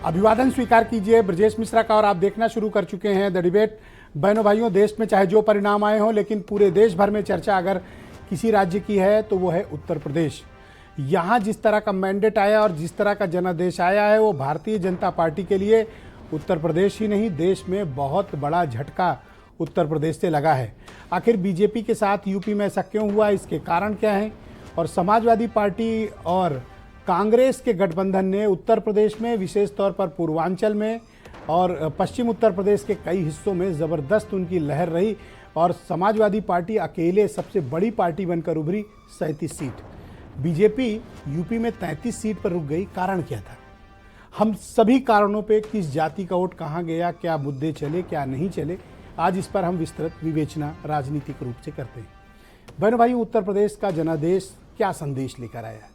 अभिवादन स्वीकार कीजिए ब्रजेश मिश्रा का और आप देखना शुरू कर चुके हैं द डिबेट। बहनों भाइयों, देश में चाहे जो परिणाम आए हों, लेकिन पूरे देश भर में चर्चा अगर किसी राज्य की है तो वो है उत्तर प्रदेश। यहाँ जिस तरह का मैंडेट आया और जिस तरह का जनादेश आया है वो भारतीय जनता पार्टी के लिए उत्तर प्रदेश ही नहीं देश में बहुत बड़ा झटका उत्तर प्रदेश से लगा है। आखिर बीजेपी के साथ यूपी में ऐसा क्यों हुआ, इसके कारण क्या हैं? और समाजवादी पार्टी और कांग्रेस के गठबंधन ने उत्तर प्रदेश में, विशेष तौर पर पूर्वांचल में और पश्चिम उत्तर प्रदेश के कई हिस्सों में ज़बरदस्त उनकी लहर रही और समाजवादी पार्टी अकेले सबसे बड़ी पार्टी बनकर उभरी 37 सीट। बीजेपी यूपी में 33 सीट पर रुक गई। कारण क्या था? हम सभी कारणों पे, किस जाति का वोट कहाँ गया, क्या मुद्दे चले क्या नहीं चले, आज इस पर हम विस्तृत विवेचना राजनीतिक रूप से करते हैं। बहनों भाइयों, उत्तर प्रदेश का जनादेश क्या संदेश लेकर आया?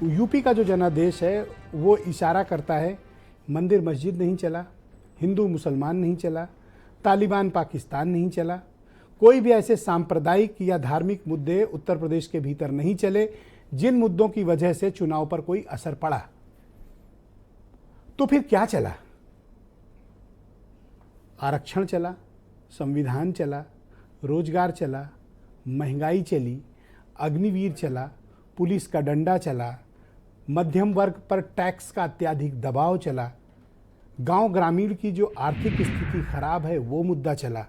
यूपी का जो जनादेश है वो इशारा करता है मंदिर मस्जिद नहीं चला, हिंदू मुसलमान नहीं चला, तालिबान पाकिस्तान नहीं चला, कोई भी ऐसे सांप्रदायिक या धार्मिक मुद्दे उत्तर प्रदेश के भीतर नहीं चले जिन मुद्दों की वजह से चुनाव पर कोई असर पड़ा। तो फिर क्या चला? आरक्षण चला, संविधान चला, रोजगार चला, महंगाई चली, अग्निवीर चला, पुलिस का डंडा चला, मध्यम वर्ग पर टैक्स का अत्यधिक दबाव चला, गांव ग्रामीण की जो आर्थिक स्थिति खराब है वो मुद्दा चला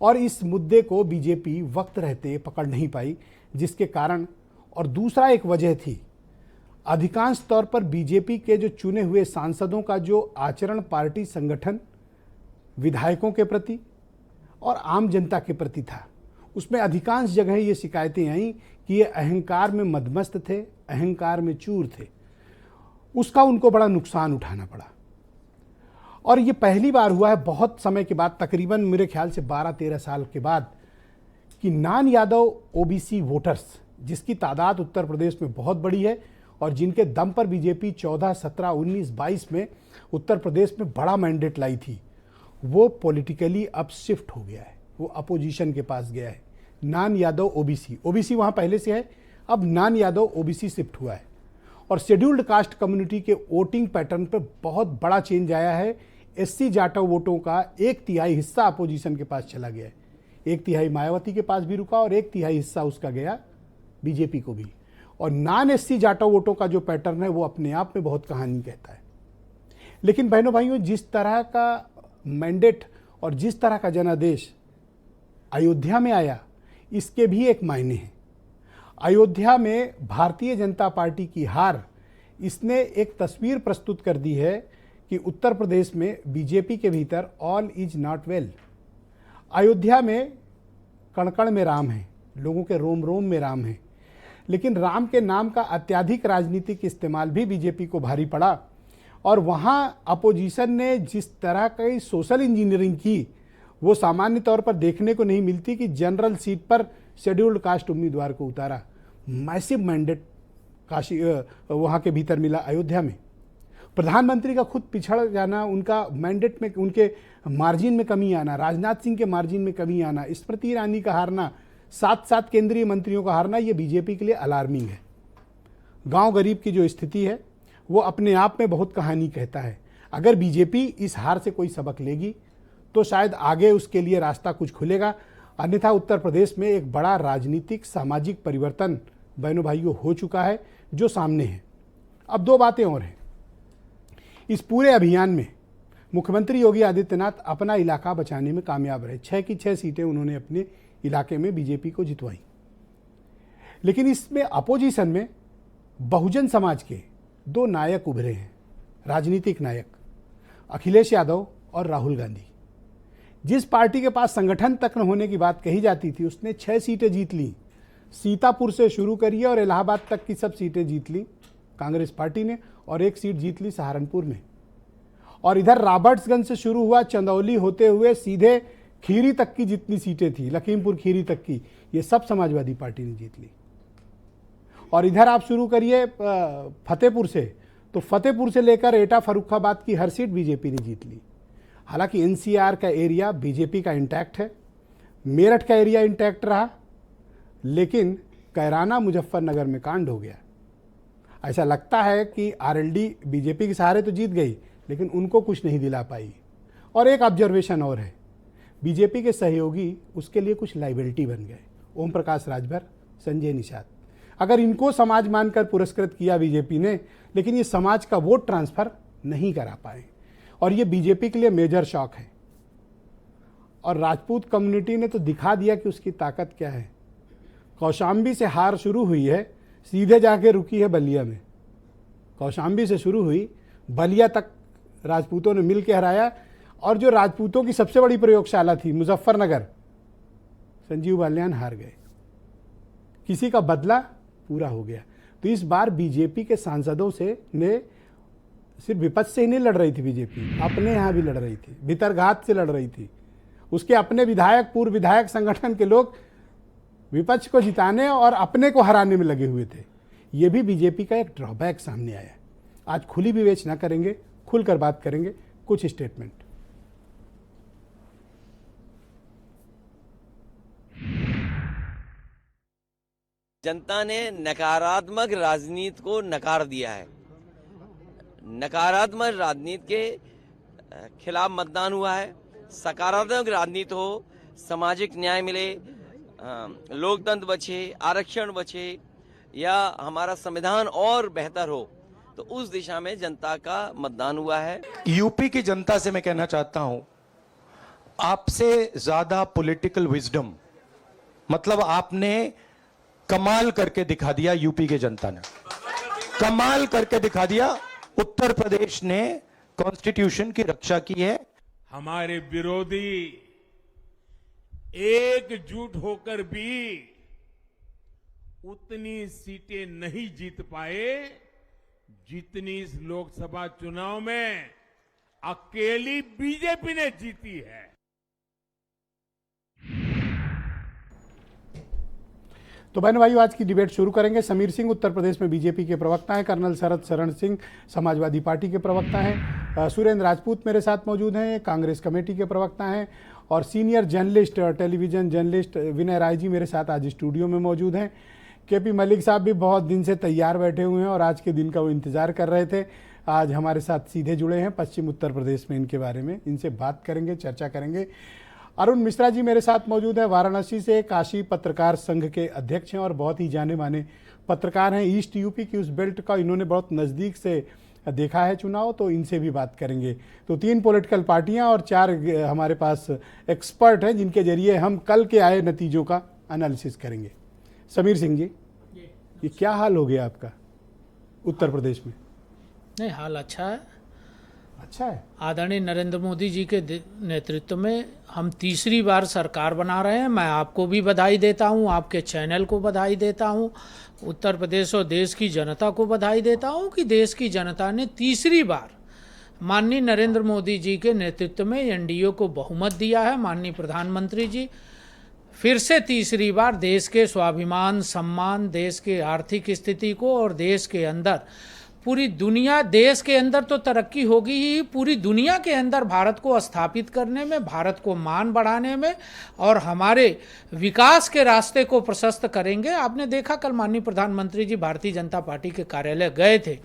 और इस मुद्दे को बीजेपी वक्त रहते पकड़ नहीं पाई, जिसके कारण और दूसरा एक वजह थी अधिकांश तौर पर बीजेपी के जो चुने हुए सांसदों का जो आचरण पार्टी संगठन, विधायकों के प्रति और आम जनता के प्रति था, उसमें अधिकांश जगह ये शिकायतें आईं कि ये अहंकार में मदमस्त थे, अहंकार में चूर थे। उसका उनको बड़ा नुकसान उठाना पड़ा और ये पहली बार हुआ है बहुत समय के बाद, तकरीबन मेरे ख्याल से 12-13 साल के बाद, कि नॉन यादव ओबीसी वोटर्स, जिसकी तादाद उत्तर प्रदेश में बहुत बड़ी है और जिनके दम पर बीजेपी 14, 17, 19, 22 में उत्तर प्रदेश में बड़ा मैंडेट लाई थी, वो पॉलिटिकली अब शिफ्ट हो गया है, वो अपोजिशन के पास गया है। नॉन यादव ओबीसी वहाँ पहले से है, अब नॉन यादव ओबीसी शिफ्ट हुआ है और शेड्यूल्ड कास्ट कम्युनिटी के वोटिंग पैटर्न पर बहुत बड़ा चेंज आया है। एससी जाटव वोटों का 1/3 हिस्सा अपोजिशन के पास चला गया है, 1/3 मायावती के पास भी रुका और 1/3 हिस्सा उसका गया बीजेपी को भी। और नॉन एससी जाटव वोटों का जो पैटर्न है वो अपने आप में बहुत कहानी कहता है। लेकिन बहनों भाइयों, जिस तरह का मैंडेट और जिस तरह का जनादेश अयोध्या में आया, इसके भी एक मायने हैं। अयोध्या में भारतीय जनता पार्टी की हार, इसने एक तस्वीर प्रस्तुत कर दी है कि उत्तर प्रदेश में बीजेपी के भीतर all is not well. Ayodhya में कण-कण में राम है, लोगों के रोम रोम में राम है, लेकिन राम के नाम का अत्यधिक राजनीतिक इस्तेमाल भी बीजेपी को भारी पड़ा और वहाँ अपोजिशन ने जिस तरह की सोशल इंजीनियरिंग की वो सामान्य तौर पर देखने को नहीं मिलती कि जनरल सीट पर शेड्यूल्ड कास्ट उम्मीदवार को उतारा। मैसिव मैंडेट काशी वहाँ के भीतर मिला अयोध्या में। प्रधानमंत्री का खुद पिछड़ जाना, उनका मैंडेट में उनके मार्जिन में कमी आना, राजनाथ सिंह के मार्जिन में कमी आना, स्मृति ईरानी का हारना, 7 केंद्रीय मंत्रियों का हारना, ये बीजेपी के लिए अलार्मिंग है। गांव गरीब की जो स्थिति है वो अपने आप में बहुत कहानी कहता है। अगर बीजेपी इस हार से कोई सबक लेगी तो शायद आगे उसके लिए रास्ता कुछ खुलेगा, अन्यथा उत्तर प्रदेश में एक बड़ा राजनीतिक सामाजिक परिवर्तन बहनों भाइयों हो चुका है जो सामने है। अब दो बातें और हैं। इस पूरे अभियान में मुख्यमंत्री योगी आदित्यनाथ अपना इलाका बचाने में कामयाब रहे। 6 की 6 सीटें उन्होंने अपने इलाके में बीजेपी को जितवाई। लेकिन इसमें अपोजिशन में बहुजन समाज के 2 नायक उभरे हैं, राजनीतिक नायक, अखिलेश यादव और राहुल गांधी। जिस पार्टी के पास संगठन तक न होने की बात कही जाती थी, उसने 6 सीटें जीत ली। सीतापुर से शुरू करिए और इलाहाबाद तक की सब सीटें जीत ली कांग्रेस पार्टी ने और 1 सीट जीत ली सहारनपुर में। और इधर रॉबर्ट्सगंज से शुरू हुआ, चंदौली होते हुए सीधे खीरी तक की जितनी सीटें थी, लखीमपुर खीरी तक की, ये सब समाजवादी पार्टी ने जीत ली। और इधर आप शुरू करिए फतेहपुर से, तो फतेहपुर से लेकर एटा फर्रुखाबाद की हर सीट बीजेपी ने जीत ली। हालांकि एनसीआर का एरिया बीजेपी का इंटैक्ट है, मेरठ का एरिया इंटैक्ट रहा, लेकिन कैराना मुजफ्फरनगर में कांड हो गया। ऐसा लगता है कि आरएलडी बीजेपी के सहारे तो जीत गई, लेकिन उनको कुछ नहीं दिला पाई। और एक ऑब्जर्वेशन और है, बीजेपी के सहयोगी उसके लिए कुछ लाइबिलिटी बन गए। ओम प्रकाश राजभर, संजय निषाद, अगर इनको समाज मानकर पुरस्कृत किया बीजेपी ने, लेकिन ये समाज का वोट ट्रांसफर नहीं करा पाए, और ये बीजेपी के लिए मेजर शॉक है। और राजपूत कम्युनिटी ने तो दिखा दिया कि उसकी ताकत क्या है। कौशाम्बी से हार शुरू हुई है, सीधे जाके रुकी है बलिया में। कौशाम्बी से शुरू हुई, बलिया तक राजपूतों ने मिल के हराया। और जो राजपूतों की सबसे बड़ी प्रयोगशाला थी मुजफ्फरनगर, संजीव बालियान हार गए। किसी का बदला पूरा हो गया। तो इस बार बीजेपी के सांसदों से ने सिर्फ विपक्ष से ही नहीं लड़ रही थी बीजेपी, अपने यहाँ भी लड़ रही थी, भीतरघात से लड़ रही थी। उसके अपने विधायक, पूर्व विधायक संगठन के लोग विपक्ष को जिताने और अपने को हराने में लगे हुए थे। ये भी बीजेपी का एक ड्रॉबैक सामने आया। आज खुली विवेचना करेंगे, खुलकर बात करेंगे। कुछ स्टेटमेंट। जनता ने नकारात्मक राजनीति को नकार दिया है। नकारात्मक राजनीति के खिलाफ मतदान हुआ है। सकारात्मक राजनीति हो, सामाजिक न्याय मिले, लोकतंत्र बचे, आरक्षण बचे, या हमारा संविधान और बेहतर हो, तो उस दिशा में जनता का मतदान हुआ है। यूपी की जनता से मैं कहना चाहता हूं, आपसे ज्यादा पॉलिटिकल विजडम, मतलब आपने कमाल करके दिखा दिया। यूपी की जनता ने कमाल करके दिखा दिया। उत्तर प्रदेश ने कॉन्स्टिट्यूशन की रक्षा की है। हमारे विरोधी एकजुट होकर भी उतनी सीटें नहीं जीत पाए जितनी इस लोकसभा चुनाव में अकेली बीजेपी ने जीती है। तो बहन भाइयों, आज की डिबेट शुरू करेंगे। समीर सिंह उत्तर प्रदेश में बीजेपी के प्रवक्ता हैं, कर्नल शरद शरण सिंह समाजवादी पार्टी के प्रवक्ता हैं, सुरेंद्र राजपूत मेरे साथ मौजूद हैं, कांग्रेस कमेटी के प्रवक्ता हैं, और सीनियर जर्नलिस्ट, टेलीविजन जर्नलिस्ट विनय राय जी मेरे साथ आज स्टूडियो में मौजूद हैं। केपी मलिक साहब भी बहुत दिन से तैयार बैठे हुए हैं और आज के दिन का वो इंतज़ार कर रहे थे। आज हमारे साथ सीधे जुड़े हैं, पश्चिम उत्तर प्रदेश में इनके बारे में इनसे बात करेंगे, चर्चा करेंगे। अरुण मिश्रा जी मेरे साथ मौजूद है, वाराणसी से काशी पत्रकार संघ के अध्यक्ष हैं और बहुत ही जाने माने पत्रकार हैं। ईस्ट यूपी की उस बेल्ट का इन्होंने बहुत नज़दीक से देखा है चुनाव, तो इनसे भी बात करेंगे। तो 3 पॉलिटिकल पार्टियां और 4 हमारे पास एक्सपर्ट हैं जिनके जरिए हम कल के आए नतीजों का एनालिसिस करेंगे। समीर सिंह जी, ये क्या हाल हो गया आपका उत्तर प्रदेश में? नहीं, हाल अच्छा है। अच्छा है। आदरणीय नरेंद्र मोदी जी के नेतृत्व में हम तीसरी बार सरकार बना रहे हैं। मैं आपको भी बधाई देता हूं, आपके चैनल को बधाई देता हूं, उत्तर प्रदेश और देश की जनता को बधाई देता हूं कि देश की जनता ने तीसरी बार माननीय नरेंद्र मोदी जी के नेतृत्व में एनडीए को बहुमत दिया है। माननीय प्रधानमंत्री जी फिर से तीसरी बार देश के स्वाभिमान, सम्मान, देश के आर्थिक स्थिति को और देश के अंदर पूरी दुनिया, देश के अंदर तो तरक्की होगी ही, पूरी दुनिया के अंदर भारत को स्थापित करने में, भारत को मान बढ़ाने में और हमारे विकास के रास्ते को प्रशस्त करेंगे। आपने देखा कल माननीय प्रधानमंत्री जी भारतीय जनता पार्टी के कार्यालय गए थे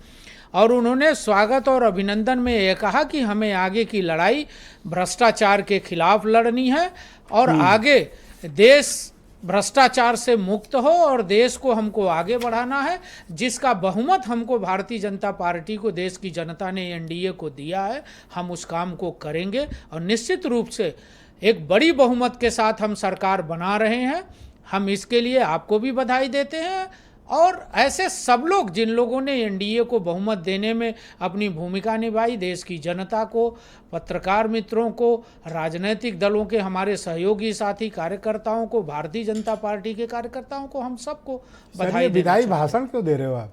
और उन्होंने स्वागत और अभिनंदन में यह कहा कि हमें आगे की लड़ाई भ्रष्टाचार के खिलाफ लड़नी है और आगे देश भ्रष्टाचार से मुक्त हो और देश को हमको आगे बढ़ाना है। जिसका बहुमत हमको भारतीय जनता पार्टी को, देश की जनता ने एनडीए को दिया है, हम उस काम को करेंगे और निश्चित रूप से एक बड़ी बहुमत के साथ हम सरकार बना रहे हैं। हम इसके लिए आपको भी बधाई देते हैं और ऐसे सब लोग जिन लोगों ने एनडीए को बहुमत देने में अपनी भूमिका निभाई, देश की जनता को, पत्रकार मित्रों को, राजनीतिक दलों के हमारे सहयोगी साथी कार्यकर्ताओं को, भारतीय जनता पार्टी के कार्यकर्ताओं को, हम सबको बधाई। विदाई भाषण क्यों दे रहे हो आप?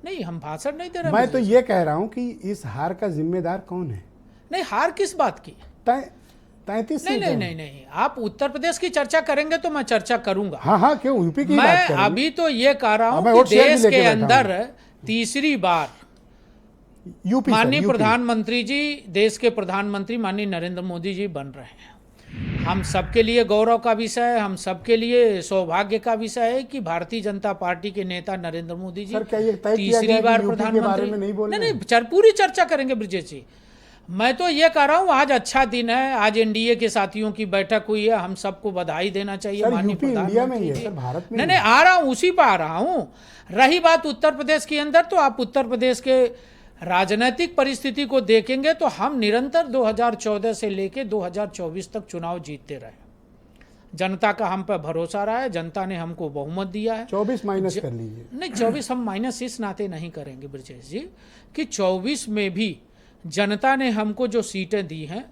नहीं, हम भाषण नहीं दे रहे। मैं तो ये कह रहा हूँ कि इस हार का जिम्मेदार कौन है? नहीं, हार किस बात की? 33 नहीं, आप उत्तर प्रदेश की चर्चा करेंगे तो मैं चर्चा करूंगा। हाँ, क्यों? यूपी की बात मैं करेंगे। अभी तो ये कह रहा हूं कि देश के अंदर तीसरी बार माननीय प्रधानमंत्री जी, देश के प्रधानमंत्री माननीय नरेंद्र मोदी जी बन रहे हैं। हम सबके लिए गौरव का विषय है, हम सबके लिए सौभाग्य का विषय है कि भारतीय जनता पार्टी के नेता नरेंद्र मोदी जी सर, क्या ये तय किया गया तीसरी है बार कि यूपी के बारे में नहीं बोलना है? नहीं, पूरी चर्चा करेंगे ब्रजेश जी। मैं तो ये कह रहा हूँ आज अच्छा दिन है, आज एनडीए के साथियों की बैठक हुई है, हम सबको बधाई देना चाहिए। सर, माननीय यूपी इंडिया में ही प्रधानमंत्री है जी। सर, भारत में नहीं नहीं नहीं, आ रहा हूँ, उसी पर आ रहा हूँ। रही बात उत्तर प्रदेश के अंदर, तो आप उत्तर प्रदेश के राजनीतिक परिस्थिति को देखेंगे तो हम निरंतर 2014 से लेके 2024 तक चुनाव जीतते रहे। जनता का हम पर भरोसा रहा है, जनता ने हमको बहुमत दिया है। 24 माइनस कर लीजिए। नहीं, 24 हम माइनस इस नाते नहीं करेंगे ब्रजेश जी कि 24 में भी जनता ने हमको जो सीटें दी हैं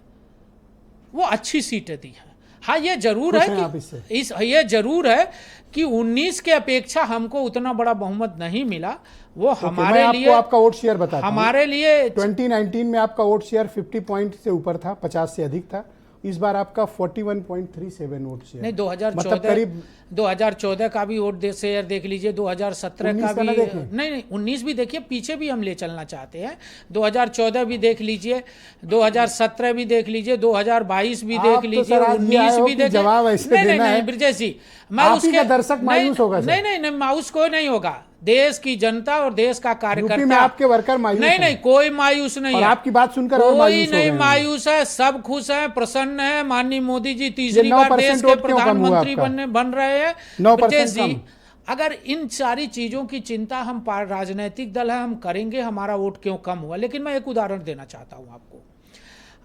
वो अच्छी सीटें दी हैं। हाँ, ये जरूर है खुश हैं आप कि ये जरूर है कि 19 के अपेक्षा हमको उतना बड़ा बहुमत नहीं मिला। वो मैं हमारे आपको लिए, आपका वोट शेयर बताता हूं। हमारे लिए 2019 में आपका वोट शेयर 50 पॉइंट से ऊपर था, 50 से अधिक था। इस बार आपका 41.37 वोट शेयर। नहीं, 2014 मतलब करीब 2014 का भी वोट शेयर देख लीजिए, 2017 का 19 का भी। ना देखें। नहीं, 19 भी देखिए, पीछे भी हम ले चलना चाहते हैं। 2014 भी देख लीजिए, 2017 भी देख लीजिए, 2022 भी आप देख तो लीजिए, सर आज ये आए 19 हो भी कि देखिए। जवाब ऐसे नहीं देना नहीं है। ब्रजेश जी, मैं आप ही उसके का दर्शक मायूस होगा सर। नहीं, मायूस कोई नहीं होगा। देश की जनता और देश का कार्यकर्ता, यूपी में आपके वर्कर मायूस नहीं हैं। नहीं, कोई मायूस नहीं और है। आपकी बात सुनकर और कोई मायूस हो नहीं गए हैं। मायूस है, सब खुश हैं, प्रसन्न है। माननीय मोदी जी तीसरी 9% बार देश के वोट क्यों कम हुआ प्रधानमंत्री आपका? बन रहे हैं। 9% ब्रजेश जी, कम। अगर इन सारी चीजों की चिंता हम राजनीतिक दल है, हम करेंगे, हमारा वोट क्यों कम हुआ। लेकिन मैं एक उदाहरण देना चाहता हूं आपको।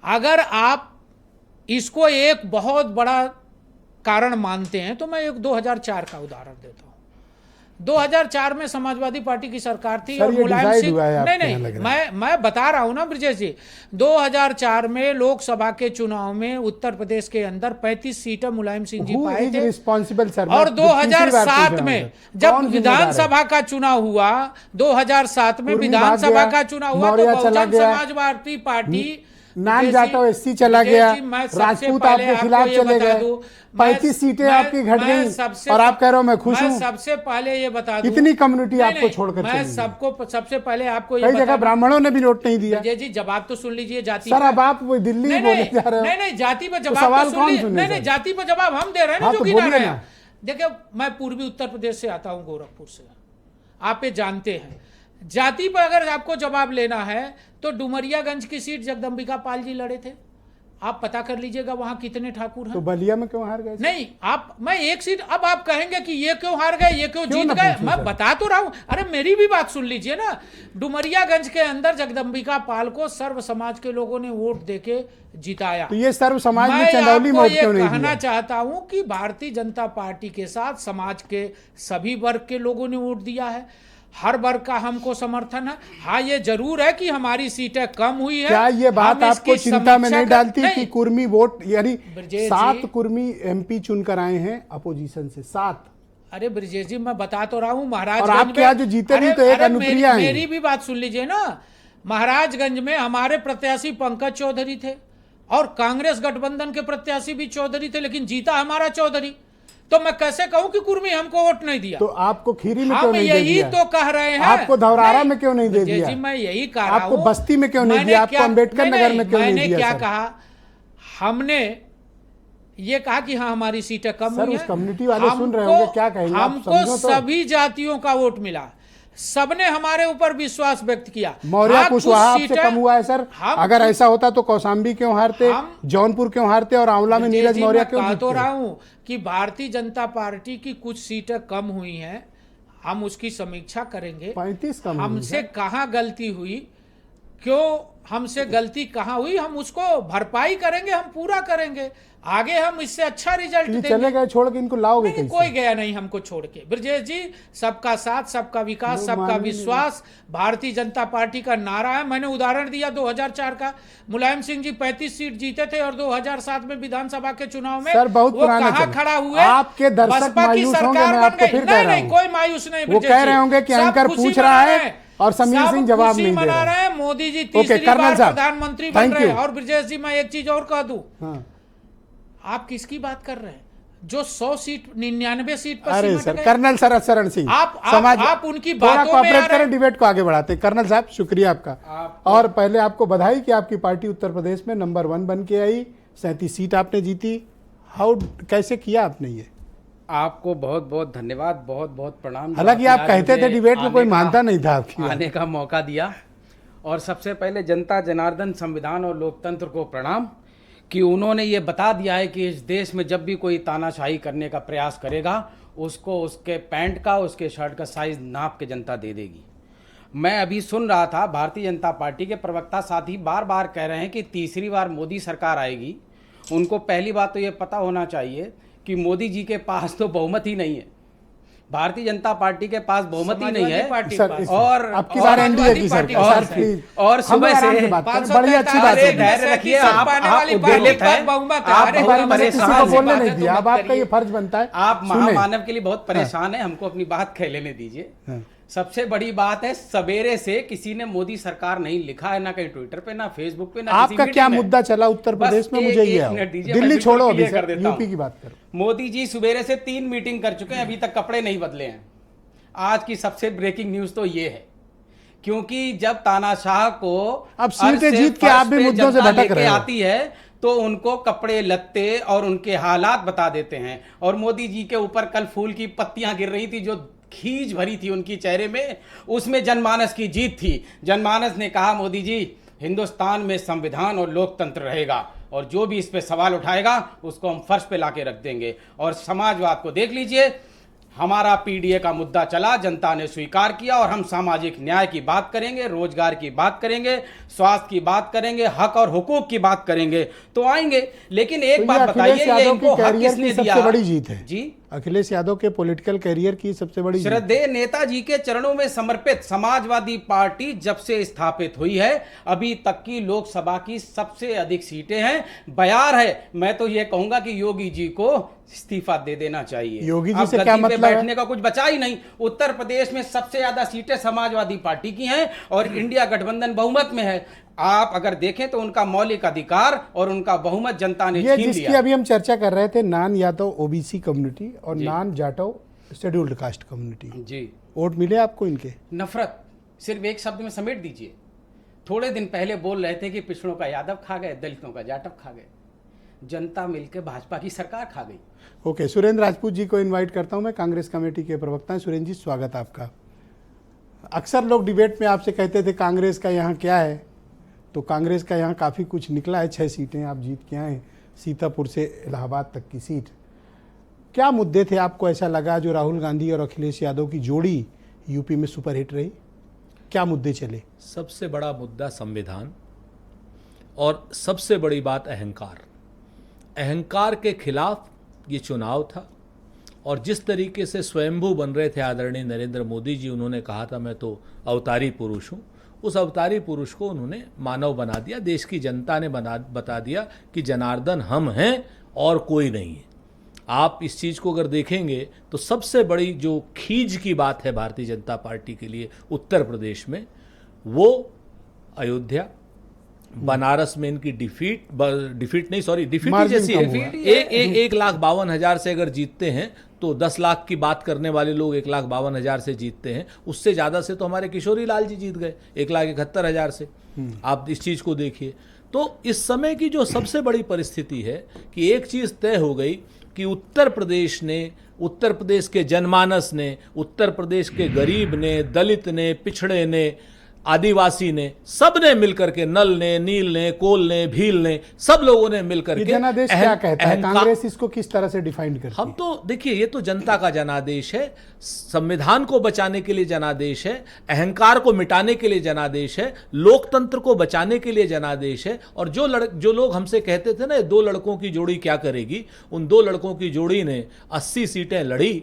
अगर आप इसको एक बहुत बड़ा कारण मानते हैं तो मैं एक 2004 का उदाहरण देता हूं। 2004 में समाजवादी पार्टी की सरकार थी सर, और ये मुलायम डिसाइड सिंह, हुआ है आपके नहीं यहाँ नहीं, लग रहा है। मैं बता रहा हूं ना ब्रजेश जी, 2004 में लोकसभा के चुनाव में उत्तर प्रदेश के अंदर 35 सीटें मुलायम सिंह जी Who पाए is थे। responsible, sir? और मैं तीसरी बार पूछ 2007 रहा में हूं, सर। जब कौन जिम्मेदार है? विधानसभा का चुनाव हुआ, 2007 में कुर्मी भाग विधानसभा गया, का चुनाव हुआ, तो मौर्य चला बहुजन गया, समाजवादी पार्टी नान ब्रजेश जाटव जी, एससी चला ब्रजेश गया, जी, मैं सबसे राजपूत पहले आपके आपको खिलाफ ये चले बता गए, दूं, 35 सीटें आपकी घट गई और आप कह रहे हो मैं खुश मैं हूं। सबसे पहले ये बता दूं, कितनी कम्युनिटी नहीं, आपको नहीं, छोड़कर मैं चली गई? सबसे पहले आपको ये कई बता जगह दूं, ब्राह्मणों ने भी वोट नहीं दिया। ब्रजेश जी जवाब तो सुन लीजिए। जाति सर, पर- अब आप वो दिल्ली नहीं, बोले नहीं, जा रहे हो। नहीं, जाति पर तो जवाब सवाल तो सुन कौन लीजिए। सुने नहीं सर? नहीं, जाति पर जवाब हम दे रहे हैं ना, हाँ, जो तो गिना बोलिए रहे ना। हैं। देखिए, मैं पूर्वी उत्तर प्रदेश से आता हूं, गोरखपुर से, आप ये जानते हैं। जाति पर अगर आपको जवाब लेना है तो डुमरियागंज की सीट जगदम्बिका पाल जी लड़े थे, आप पता कर लीजिएगा वहां कितने ठाकुर हैं। तो बलिया में क्यों हार गए सर? नहीं, मैं एक सीट, अब आप कहेंगे कि ये क्यों हार गए, ये क्यों जीत ना गए, पूछूं मैं सर? बता तो रहा हूं। अरे मेरी भी बात सुन लीजिए ना। डुमरियागंज के अंदर जगदम्बिका पाल को सर्व समाज के लोगों ने वोट देके जिताया। तो ये सर्व समाज में मैं चंदौली आपको वोट ये क्यों नहीं कहना दिया? चाहता हूं कि भारतीय जनता पार्टी के साथ समाज के सभी वर्ग के लोगों ने वोट दिया है, हर वर्ग का हमको समर्थन है। हाँ, ये जरूर है कि हमारी सीटें कम हुई है। क्या ये बात हम आपको इसकी चिंता में समीक्षा नहीं डालती कि नहीं, कुर्मी वोट, यानी ब्रजेश जी- 7 कुर्मी एमपी चुनकर आए हैं अपोजिशन से, 7। अरे ब्रजेश जी, मैं बता तो रहा हूँ और महाराजगंज आपके यहाँ जो जीते नहीं तो एक अनुप्रिया हैं। मेरी भी बात सुन लीजिए ना। महाराजगंज में हमारे प्रत्याशी पंकज चौधरी थे और कांग्रेस गठबंधन के प्रत्याशी भी चौधरी थे, लेकिन जीता हमारा चौधरी। तो मैं कैसे कहूं कि कुर्मी हमको वोट नहीं दिया। तो आपको खीरी में क्यों हम नहीं दे यही दिया? तो कह रहे हैं। आपको धौरारा में क्यों नहीं दे ब्रजेश दिया? जी, मैं यही कह रहा आपको हूं। बस्ती में क्यों नहीं मैंने दिया? आपको क्या- अंबेडकर नगर में क्यों नहीं मैंने दिया? क्या सर? कहा, हमने ये कहा कि हाँ हमारी सीटें कम सर, हुई उस हैं। कम्युनिटी वाले सुन रहे होंगे, क्या कहेंगे आप? हमको समझो तो। सभी जातियों का वोट मिला, सबने हमारे ऊपर विश्वास व्यक्त किया। मौर्य हाँ, कुशवाहा कुछ आपसे सीटें- कम हुआ है सर। हम- अगर ऐसा होता तो कौशाम्बी क्यों हारते, हम- जौनपुर क्यों हारते और आंवला में नीरज जी, मौर्य मैं क्यों कह तो जीतते? रहा हूं कि भारतीय जनता पार्टी की कुछ सीटें कम हुई हैं, हम उसकी समीक्षा करेंगे। 35 कम हुई हमसे है। कहाँ गलती हुई, क्यों हमसे गलती कहाँ हुई, हम उसको भरपाई करेंगे, हम पूरा करेंगे। आगे हम इससे अच्छा रिजल्ट ये देंगे। चले गए छोड़ के, इनको लाओगे नहीं, कैसे? कोई गया नहीं हमको छोड़ के। ब्रजेश जी, सबका साथ, सबका विकास, लोग सबका मान ही नहीं विश्वास भारतीय जनता पार्टी का नारा है। मैंने उदाहरण दिया 2004 का, मुलायम सिंह जी 35 सीट जीते थे और 2007 में विधानसभा के चुनाव में सर, बहुत वो पुराना कहाँ चले। खड़ा हुए? आपके दर्शक बसपा की मायूस होंगे, सरकार मैं बन आपको गई। फिर कह नहीं रहा नहीं, हूं। कोई मायूस नहीं। वो ब्रजेश कह जी, रहे होंगे कि सब एंकर खुशी पूछ रहा मना है रहे हैं। और समीर सब सिंह जवाब खुशी नहीं दे मना रहे। रहे हैं। मोदी जी ओके, तीसरी कर्नल बार साहब, प्रधानमंत्री बन थैंक रहे हैं। यू। और ब्रजेश जी, मैं एक चीज और कह दूं, हाँ। आप किसकी बात कर रहे हैं जो 100 सीट 99 सीट पर अरे सिमट सर, गए? कर्नल शरण सिंह, आप उनकी थोड़ा बातों में कोऑपरेट आ रहे करें, हैं। डिबेट को आगे बढ़ाते हैं। कर्नल साहब, शुक्रिया आपका। और पहले आपको बधाई कि आपकी पार्टी उत्तर प्रदेश में नंबर 1 बन के आई, 37 सीट आपने जीती। हाउ कैसे किया आपने ये? आपको बहुत बहुत धन्यवाद, बहुत बहुत प्रणाम। हालांकि आप कहते थे डिबेट में, कोई मानता नहीं था आपकी बात। आने का मौका दिया। और सबसे पहले जनता जनार्दन, संविधान और लोकतंत्र को प्रणाम कि उन्होंने ये बता दिया है कि इस देश में जब भी कोई तानाशाही करने का प्रयास करेगा उसको उसके पैंट का, उसके शर्ट का साइज नाप के जनता दे देगी। मैं अभी सुन रहा था भारतीय जनता पार्टी के प्रवक्ता साथी बार बार कह रहे हैं कि तीसरी बार मोदी सरकार आएगी। उनको पहली बात तो ये पता होना चाहिए कि मोदी जी के पास तो बहुमत ही नहीं है, भारतीय जनता पार्टी के पास बहुमत ही नहीं है। सर, और आपकी बार एनडीए की सर, और- सर प्लीज, और हम सुबह आराम से से बात करें, बड़ी अच्छी बात अरे है। धैर्य रखिए, आप उद्वेलित हैं, आप आपके बारे बहुत में किसी को परेशान बोलने हैं। नहीं दिया, अब आपका ये फर्ज बनता है आप सुने। महामानव के लिए बहुत परेशान है, हमको अपनी बात कह लेने दीजिए। हाँ। सबसे बड़ी बात है, सवेरे से किसी ने मोदी सरकार नहीं लिखा है, ना कहीं ट्विटर पे, ना फेसबुक पे, ना किसी आपका क्या मीटिंग में। मुद्दा चला उत्तर बस प्रदेश में, एक- मुझे ये एक आओ। मिनट दीजिए, मैं दिल्ली बिल्कुल छोड़ो, अभी क्लियर सर कर देता यूपी हूं। की बात करो। मोदी जी सवेरे से 3 मीटिंग कर चुके हैं, अभी तक कपड़े नहीं बदले हैं। आज की सबसे ब्रेकिंग न्यूज तो ये है, क्योंकि जब तानाशाह को अब सीटें अर्श से जीत के आप भी फर्श पे मुद्दों से जनता भटक लेके रहे हो। आती है तो उनको कपड़े लत्ते और उनके हालात बता देते हैं। और मोदी जी के ऊपर कल फूल की पत्तियां गिर रही थी, जो खींच भरी थी उनकी चेहरे में, उसमें जनमानस की जीत थी। जनमानस ने कहा मोदी जी हिंदुस्तान में संविधान और लोकतंत्र रहेगा, और जो भी इस पे सवाल उठाएगा उसको हम फर्श पे लाके रख देंगे। और समाजवाद को देख लीजिए, हमारा पीडीए का मुद्दा चला, जनता ने स्वीकार किया, और हम सामाजिक न्याय की बात करेंगे, रोजगार की बात करेंगे, स्वास्थ्य की बात करेंगे, हक और हुकूक की बात करेंगे तो आएंगे। लेकिन एक तो बात ये बताइए, अखिलेश ये यादव इनको की हक कैरियर किसने की सबसे दिया? बड़ी जीत है जी, अखिलेश यादव के पॉलिटिकल कैरियर की सबसे बड़ी जीत। श्रद्धेय नेताजी के चरणों में समर्पित समाजवादी पार्टी जब से स्थापित हुई है, अभी तक की लोकसभा की सबसे अधिक सीटें हैं, बयार है। मैं तो ये कहूंगा कि योगी जी को इस्तीफा दे देना चाहिए। योगी जी अब से गद्दी क्या पे मतलब है? बैठने का कुछ बचा ही नहीं। उत्तर प्रदेश में सबसे ज्यादा सीटें समाजवादी पार्टी की हैं और इंडिया गठबंधन बहुमत में है। आप अगर देखें तो उनका मौलिक अधिकार और उनका बहुमत जनता ने ये छीन जिसकी लिया। अभी हम चर्चा कर रहे थे, नान यादव ओबीसी कम्युनिटी और नान जाटव शेड्यूल्ड कास्ट कम्युनिटी, जी, वोट मिले आपको इनके? नफरत सिर्फ एक शब्द में समेट दीजिए। थोड़े दिन पहले बोल रहे थे कि पिछड़ों का यादव खा गए, दलितों का जाटव खा गए, जनता मिलकर भाजपा की सरकार खा गई। ओके, सुरेंद्र राजपूत जी को इनवाइट करता हूं मैं, कांग्रेस कमेटी के प्रवक्ता हैं। सुरेंद्र जी, स्वागत आपका। अक्सर लोग डिबेट में आपसे कहते थे कांग्रेस का यहाँ क्या है, तो कांग्रेस का यहाँ काफ़ी कुछ निकला है। 6 सीटें आप जीत के आए, सीतापुर से इलाहाबाद तक की सीट। क्या मुद्दे थे आपको ऐसा लगा जो राहुल गांधी और अखिलेश यादव की जोड़ी यूपी में सुपरहिट रही? क्या मुद्दे चले? सबसे बड़ा मुद्दा संविधान, और सबसे बड़ी बात अहंकार। अहंकार के खिलाफ ये चुनाव था। और जिस तरीके से स्वयंभू बन रहे थे आदरणीय नरेंद्र मोदी जी, उन्होंने कहा था मैं तो अवतारी पुरुष हूँ, उस अवतारी पुरुष को उन्होंने मानव बना दिया। देश की जनता ने बता दिया कि जनार्दन हम हैं और कोई नहीं है। आप इस चीज़ को अगर देखेंगे तो सबसे बड़ी जो खींच की बात है भारतीय जनता पार्टी के लिए उत्तर प्रदेश में, वो अयोध्या, बनारस में इनकी डिफीट नहीं, सॉरी, डिफीट ही मार्जिन जैसी कम है। हुआ। 1,52,000 से अगर जीतते हैं तो 10 लाख की बात करने वाले लोग 1,52,000 से जीतते हैं। उससे ज़्यादा से तो हमारे किशोरी लाल जी जीत गए 1,71,000 से। आप इस चीज़ को देखिए। तो इस समय की जो सबसे बड़ी परिस्थिति है कि एक चीज़ तय हो गई कि उत्तर प्रदेश ने, उत्तर प्रदेश के जनमानस ने, उत्तर प्रदेश के गरीब ने, दलित ने, पिछड़े ने, आदिवासी ने, सब ने मिलकर के, नल ने, नील ने, कोल ने, भील ने, सब लोगों ने मिलकर ये के जनादेश क्या कहता है? कांग्रेस इसको किस तरह से डिफाइन करती हम है? तो देखिए, ये तो जनता का जनादेश है, संविधान को बचाने के लिए जनादेश है, अहंकार को मिटाने के लिए जनादेश है, लोकतंत्र को बचाने के लिए जनादेश है। और जो लोग हमसे कहते थे ना, ये 2 लड़कों की जोड़ी क्या करेगी, उन 2 लड़कों की जोड़ी ने 80 सीटें लड़ी,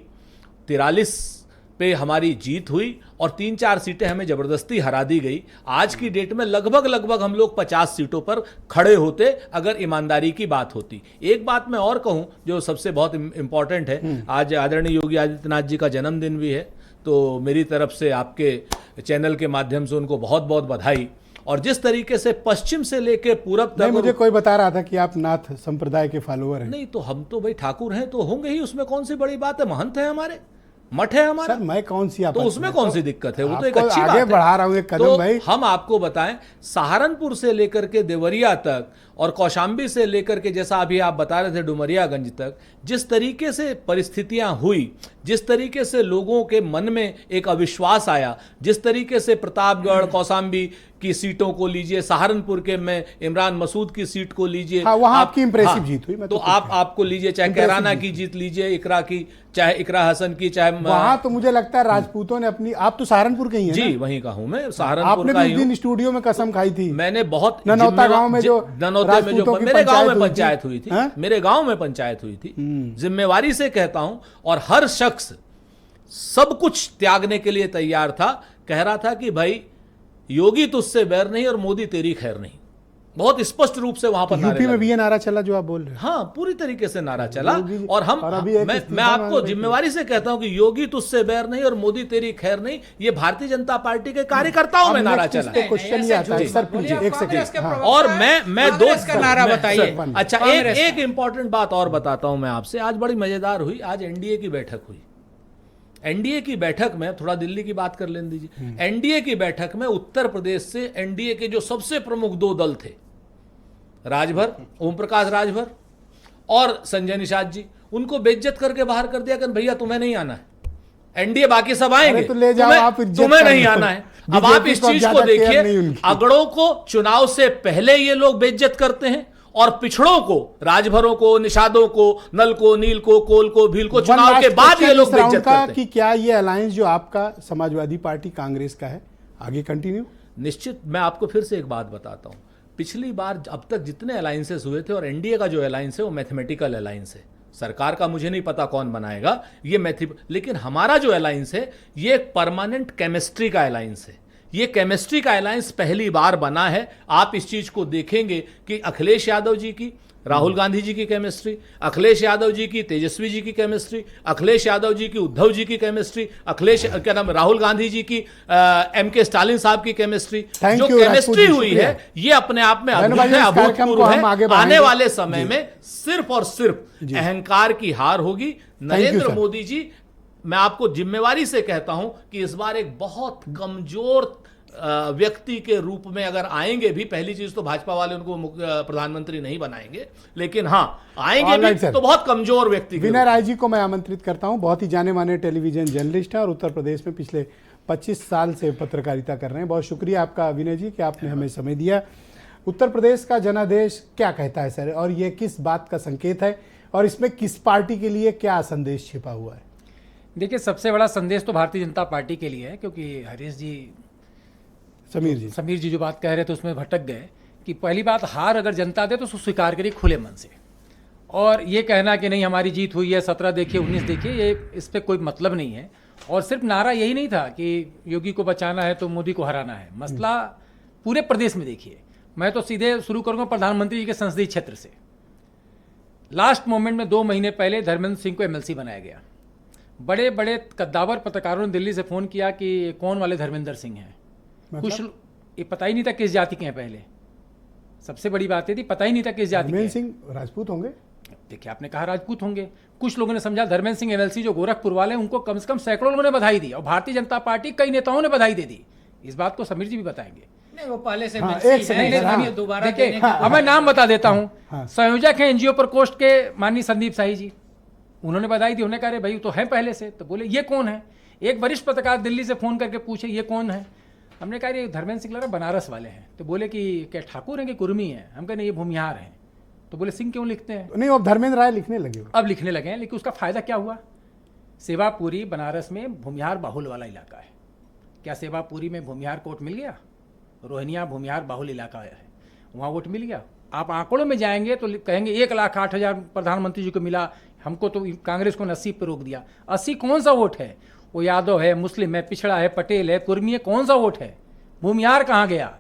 43 पे हमारी जीत हुई और 3-4 सीटें हमें जबरदस्ती हरा दी गई। आज की डेट में लगभग हम लोग 50 सीटों पर खड़े होते अगर ईमानदारी की बात होती। एक बात मैं और कहूं जो सबसे बहुत इंपॉर्टेंट है, आज आदरणीय योगी आदित्यनाथ जी का जन्मदिन भी है, तो मेरी तरफ से आपके चैनल के माध्यम से उनको बहुत बहुत बधाई। और जिस तरीके से पश्चिम से लेकर पूरब नहीं, तक, मुझे कोई बता रहा था कि आप नाथ संप्रदाय के फॉलोअर हैं। नहीं तो हम तो भाई ठाकुर हैं तो होंगे ही, उसमें कौन सी बड़ी बात है, महंत है हमारे, मठ है हमारा। सर मैं कौन सी तो आपत्ति उसमें में? कौन सी दिक्कत है? वो तो एक आपको अच्छी आगे बात है। बढ़ा रहा हूं एक कदम तो भाई। हम आपको बताएं, सहारनपुर से लेकर के देवरिया तक और कौशाम्बी से लेकर के, जैसा अभी आप बता रहे थे, डुमरियागंज तक, जिस तरीके से परिस्थितियां हुई, जिस तरीके से लोगों के मन में एक अविश्वास आया, जिस तरीके से प्रतापगढ़, कौशाम्बी की सीटों को लीजिए, सहारनपुर के में इमरान मसूद की सीट को लीजिए, हाँ, वहां आप- आपकी impressive हाँ, जीत हुई, मैं तो तो खुद आपको लीजिए, चाहे Impressive कैराना जीत की जीत लीजिए, इकरा की, चाहे इकरा हसन की, चाहे वहां तो मुझे लगता है राजपूतों ने अपनी, आप तो सहारनपुर के ही हैं जी ना? वहीं का हूं मैं, सहारनपुर आपने का भी ही उस हूं। दिन स्टूडियो में कसम खाई थी। मैंने बहुत ननौता गांव में जो ननौते में जो राजपूतों की मेरे गांव में पंचायत हुई थी। पंचायत हुई थी, हाँ? मेरे गांव में पंचायत हुई थी, जिम्मेवारी से कहता हूं, और हर शख्स सब कुछ त्यागने के लिए तैयार था, कह रहा था कि भाई योगी तुझसे बैर नहीं और मोदी तेरी खैर नहीं। बहुत स्पष्ट रूप से वहां पर नारे यूपी में लगे। भी ये नारा चला जो आप बोल रहे हैं। हाँ, पूरी तरीके से नारा चला। योगी- और हम और अभी एक मैं इस्तीफा आपको मांग रहे जिम्मेवारी से कहता हूं कि योगी तुझसे बैर नहीं और मोदी तेरी खैर नहीं, ये भारतीय जनता पार्टी के कार्यकर्ताओं में अब नारा next चला। इस पे क्वेश्चन ही आता है सर, प्लीज एक सेकंड। हाँ। और मैं दो कांग्रेस का नारा मैं- बताइए। सर, अच्छा, कांग्रेस एक इंपॉर्टेंट बात और बताता हूं मैं आपसे। आज बड़ी मजेदार हुई, आज एनडीए की बैठक हुई। एनडीए की बैठक में, थोड़ा दिल्ली की बात कर लेने दीजिए, एनडीए की बैठक में उत्तर प्रदेश से एनडीए के जो सबसे प्रमुख दो दल थे, राजभर, ओम प्रकाश राजभर और संजय निषाद जी, उनको बेइज्जत करके बाहर कर दिया कि भैया तुम्हें नहीं आना है, एनडीए बाकी सब आएंगे, अरे तो ले जाओ, आप इज्जत तुम्हें कर नहीं लो। आना है। अब आप इस बीजेपी को चीज को ज्यादा केयर नहीं देखिए, उनकी। अगड़ों को चुनाव से पहले ये लोग बेइज्जत करते हैं और पिछड़ों को, राजभरों को, निषादों को, नल को, नील को, कोल को, भील को, चुनाव के बाद ये लोग बेइज्जत करते हैं। कि क्या ये अलायंस जो आपका समाजवादी पार्टी कांग्रेस का है आगे कंटिन्यू? निश्चित। मैं आपको फिर से एक बात बताता हूं, पिछली बार अब तक जितने अलायंसेस हुए थे, और एनडीए का जो अलायंस है वो मैथमेटिकल अलायंस है, सरकार का मुझे नहीं पता कौन बनाएगा ये लेकिन हमारा जो अलायंस है ये एक परमानेंट केमिस्ट्री का अलायंस है। ये केमिस्ट्री का अलायंस पहली बार बना है। आप इस चीज को देखेंगे कि अखिलेश यादव जी की, राहुल गांधी जी की केमिस्ट्री, अखिलेश यादव जी की तेजस्वी जी की केमिस्ट्री, अखिलेश यादव जी की उद्धव जी की केमिस्ट्री, राहुल गांधी जी की एमके स्टालिन साहब की केमिस्ट्री, Thank जो you, राजपूत केमिस्ट्री जी, हुई शुक्रिया। है, ये अपने आप में बहनों अद्भुत भाइयों, है, इस कार्यक्रम को अभूतपूर्व हम आगे है। बढ़ाएंगे। आने वाले समय में सिर्फ और सिर्फ अहंकार की हार होगी। नरेंद्र सर। मोदी जी, मैं आपको जिम्मेवारी से कहता हूं कि इस बार एक बहुत कमजोर व्यक्ति के रूप में अगर आएंगे भी, पहली चीज तो भाजपा वाले उनको प्रधानमंत्री नहीं बनाएंगे, लेकिन हाँ आएंगे All right, भी sir. तो बहुत कमजोर व्यक्ति के विनय रूप में। राय जी को मैं आमंत्रित करता हूं। बहुत ही जाने माने टेलीविजन जर्नलिस्ट हैं और उत्तर प्रदेश में पिछले 25 साल से पत्रकारिता कर रहे हैं। बहुत शुक्रिया आपका विनय जी कि आपने हमें समय दिया। उत्तर प्रदेश का जनादेश क्या कहता है सर, और ये किस बात का संकेत है, और इसमें किस पार्टी के लिए क्या संदेश छिपा हुआ है? देखिए, सबसे बड़ा संदेश तो भारतीय जनता पार्टी के लिए है, क्योंकि हरीश जी, समीर जी जो बात कह रहे थे उसमें भटक गए कि पहली बात, हार अगर जनता दे तो उसको स्वीकार करिए खुले मन से, और ये कहना कि नहीं हमारी जीत हुई है, 17 देखिए 19 देखिए, ये इस पर कोई मतलब नहीं है। और सिर्फ नारा यही नहीं था कि योगी को बचाना है तो मोदी को हराना है, मसला पूरे प्रदेश में देखिए। मैं तो सीधे शुरू करूँगा प्रधानमंत्री जी के संसदीय क्षेत्र से। लास्ट मोमेंट में 2 महीने पहले धर्मेंद्र सिंह को एमएलसी बनाया गया। बड़े बड़े कद्दावर पत्रकारों ने दिल्ली से फ़ोन किया कि कौन वाले धर्मेंद्र सिंह हैं। कुछ ये पता ही नहीं था किस जाति के हैं। पहले सबसे बड़ी बात ये थी, पता ही नहीं था किस जाति के धर्मेंद्र हैं। सिंह राजपूत होंगे? देखिए, आपने कहा राजपूत होंगे, कुछ लोगों ने समझा धर्मेंद्र सिंह एमएलसी जो गोरखपुर वाले, उनको कम से कम सैकड़ों लोगों ने बधाई दी, और भारतीय जनता पार्टी कई नेताओं ने बधाई दे दी। इस बात को समीर जी भी बताएंगे। नहीं, वो पहले से हाँ, MLC एक है, सेकंड, लेकिन हाँ। ये दोबारा देखिए, देने की अब मैं नाम बता देता हूँ। हाँ। संयोजक हैं एनजीओ प्रकोष्ठ के माननीय संदीप साही जी, उन्होंने बधाई दी। उन्होंने कहा, भाई तो है पहले से। तो बोले ये कौन है? एक वरिष्ठ पत्रकार दिल्ली से फोन करके पूछे ये कौन है? हमने कहा ये धर्मेंद्र सिंह लग रहा बनारस वाले हैं। तो बोले कि क्या ठाकुर हैं कि कुर्मी हैं? हम कहे नहीं, ये भूमिहार हैं। तो बोले सिंह क्यों लिखते हैं? नहीं, अब धर्मेंद्र राय लिखने लगे हो। अब लिखने लगे हैं, लेकिन उसका फायदा क्या हुआ? सेवापुरी बनारस में भूमिहार बाहुल वाला इलाका है। क्या सेवापुरी में भूमिहार कोर्ट मिल गया? रोहिनिया भूमिहार बाहुल इलाका है, वहाँ वोट मिल गया। आप आंकड़ों में जाएंगे तो कहेंगे 1,08,000 प्रधानमंत्री जी को मिला, हमको तो कांग्रेस को 80 पे रोक दिया। 80 कौन सा वोट है? वो यादव है, मुस्लिम है, पिछड़ा है, पटेल है, कुर्मी है, कौन सा वोट है? भूमिहार कहाँ गया?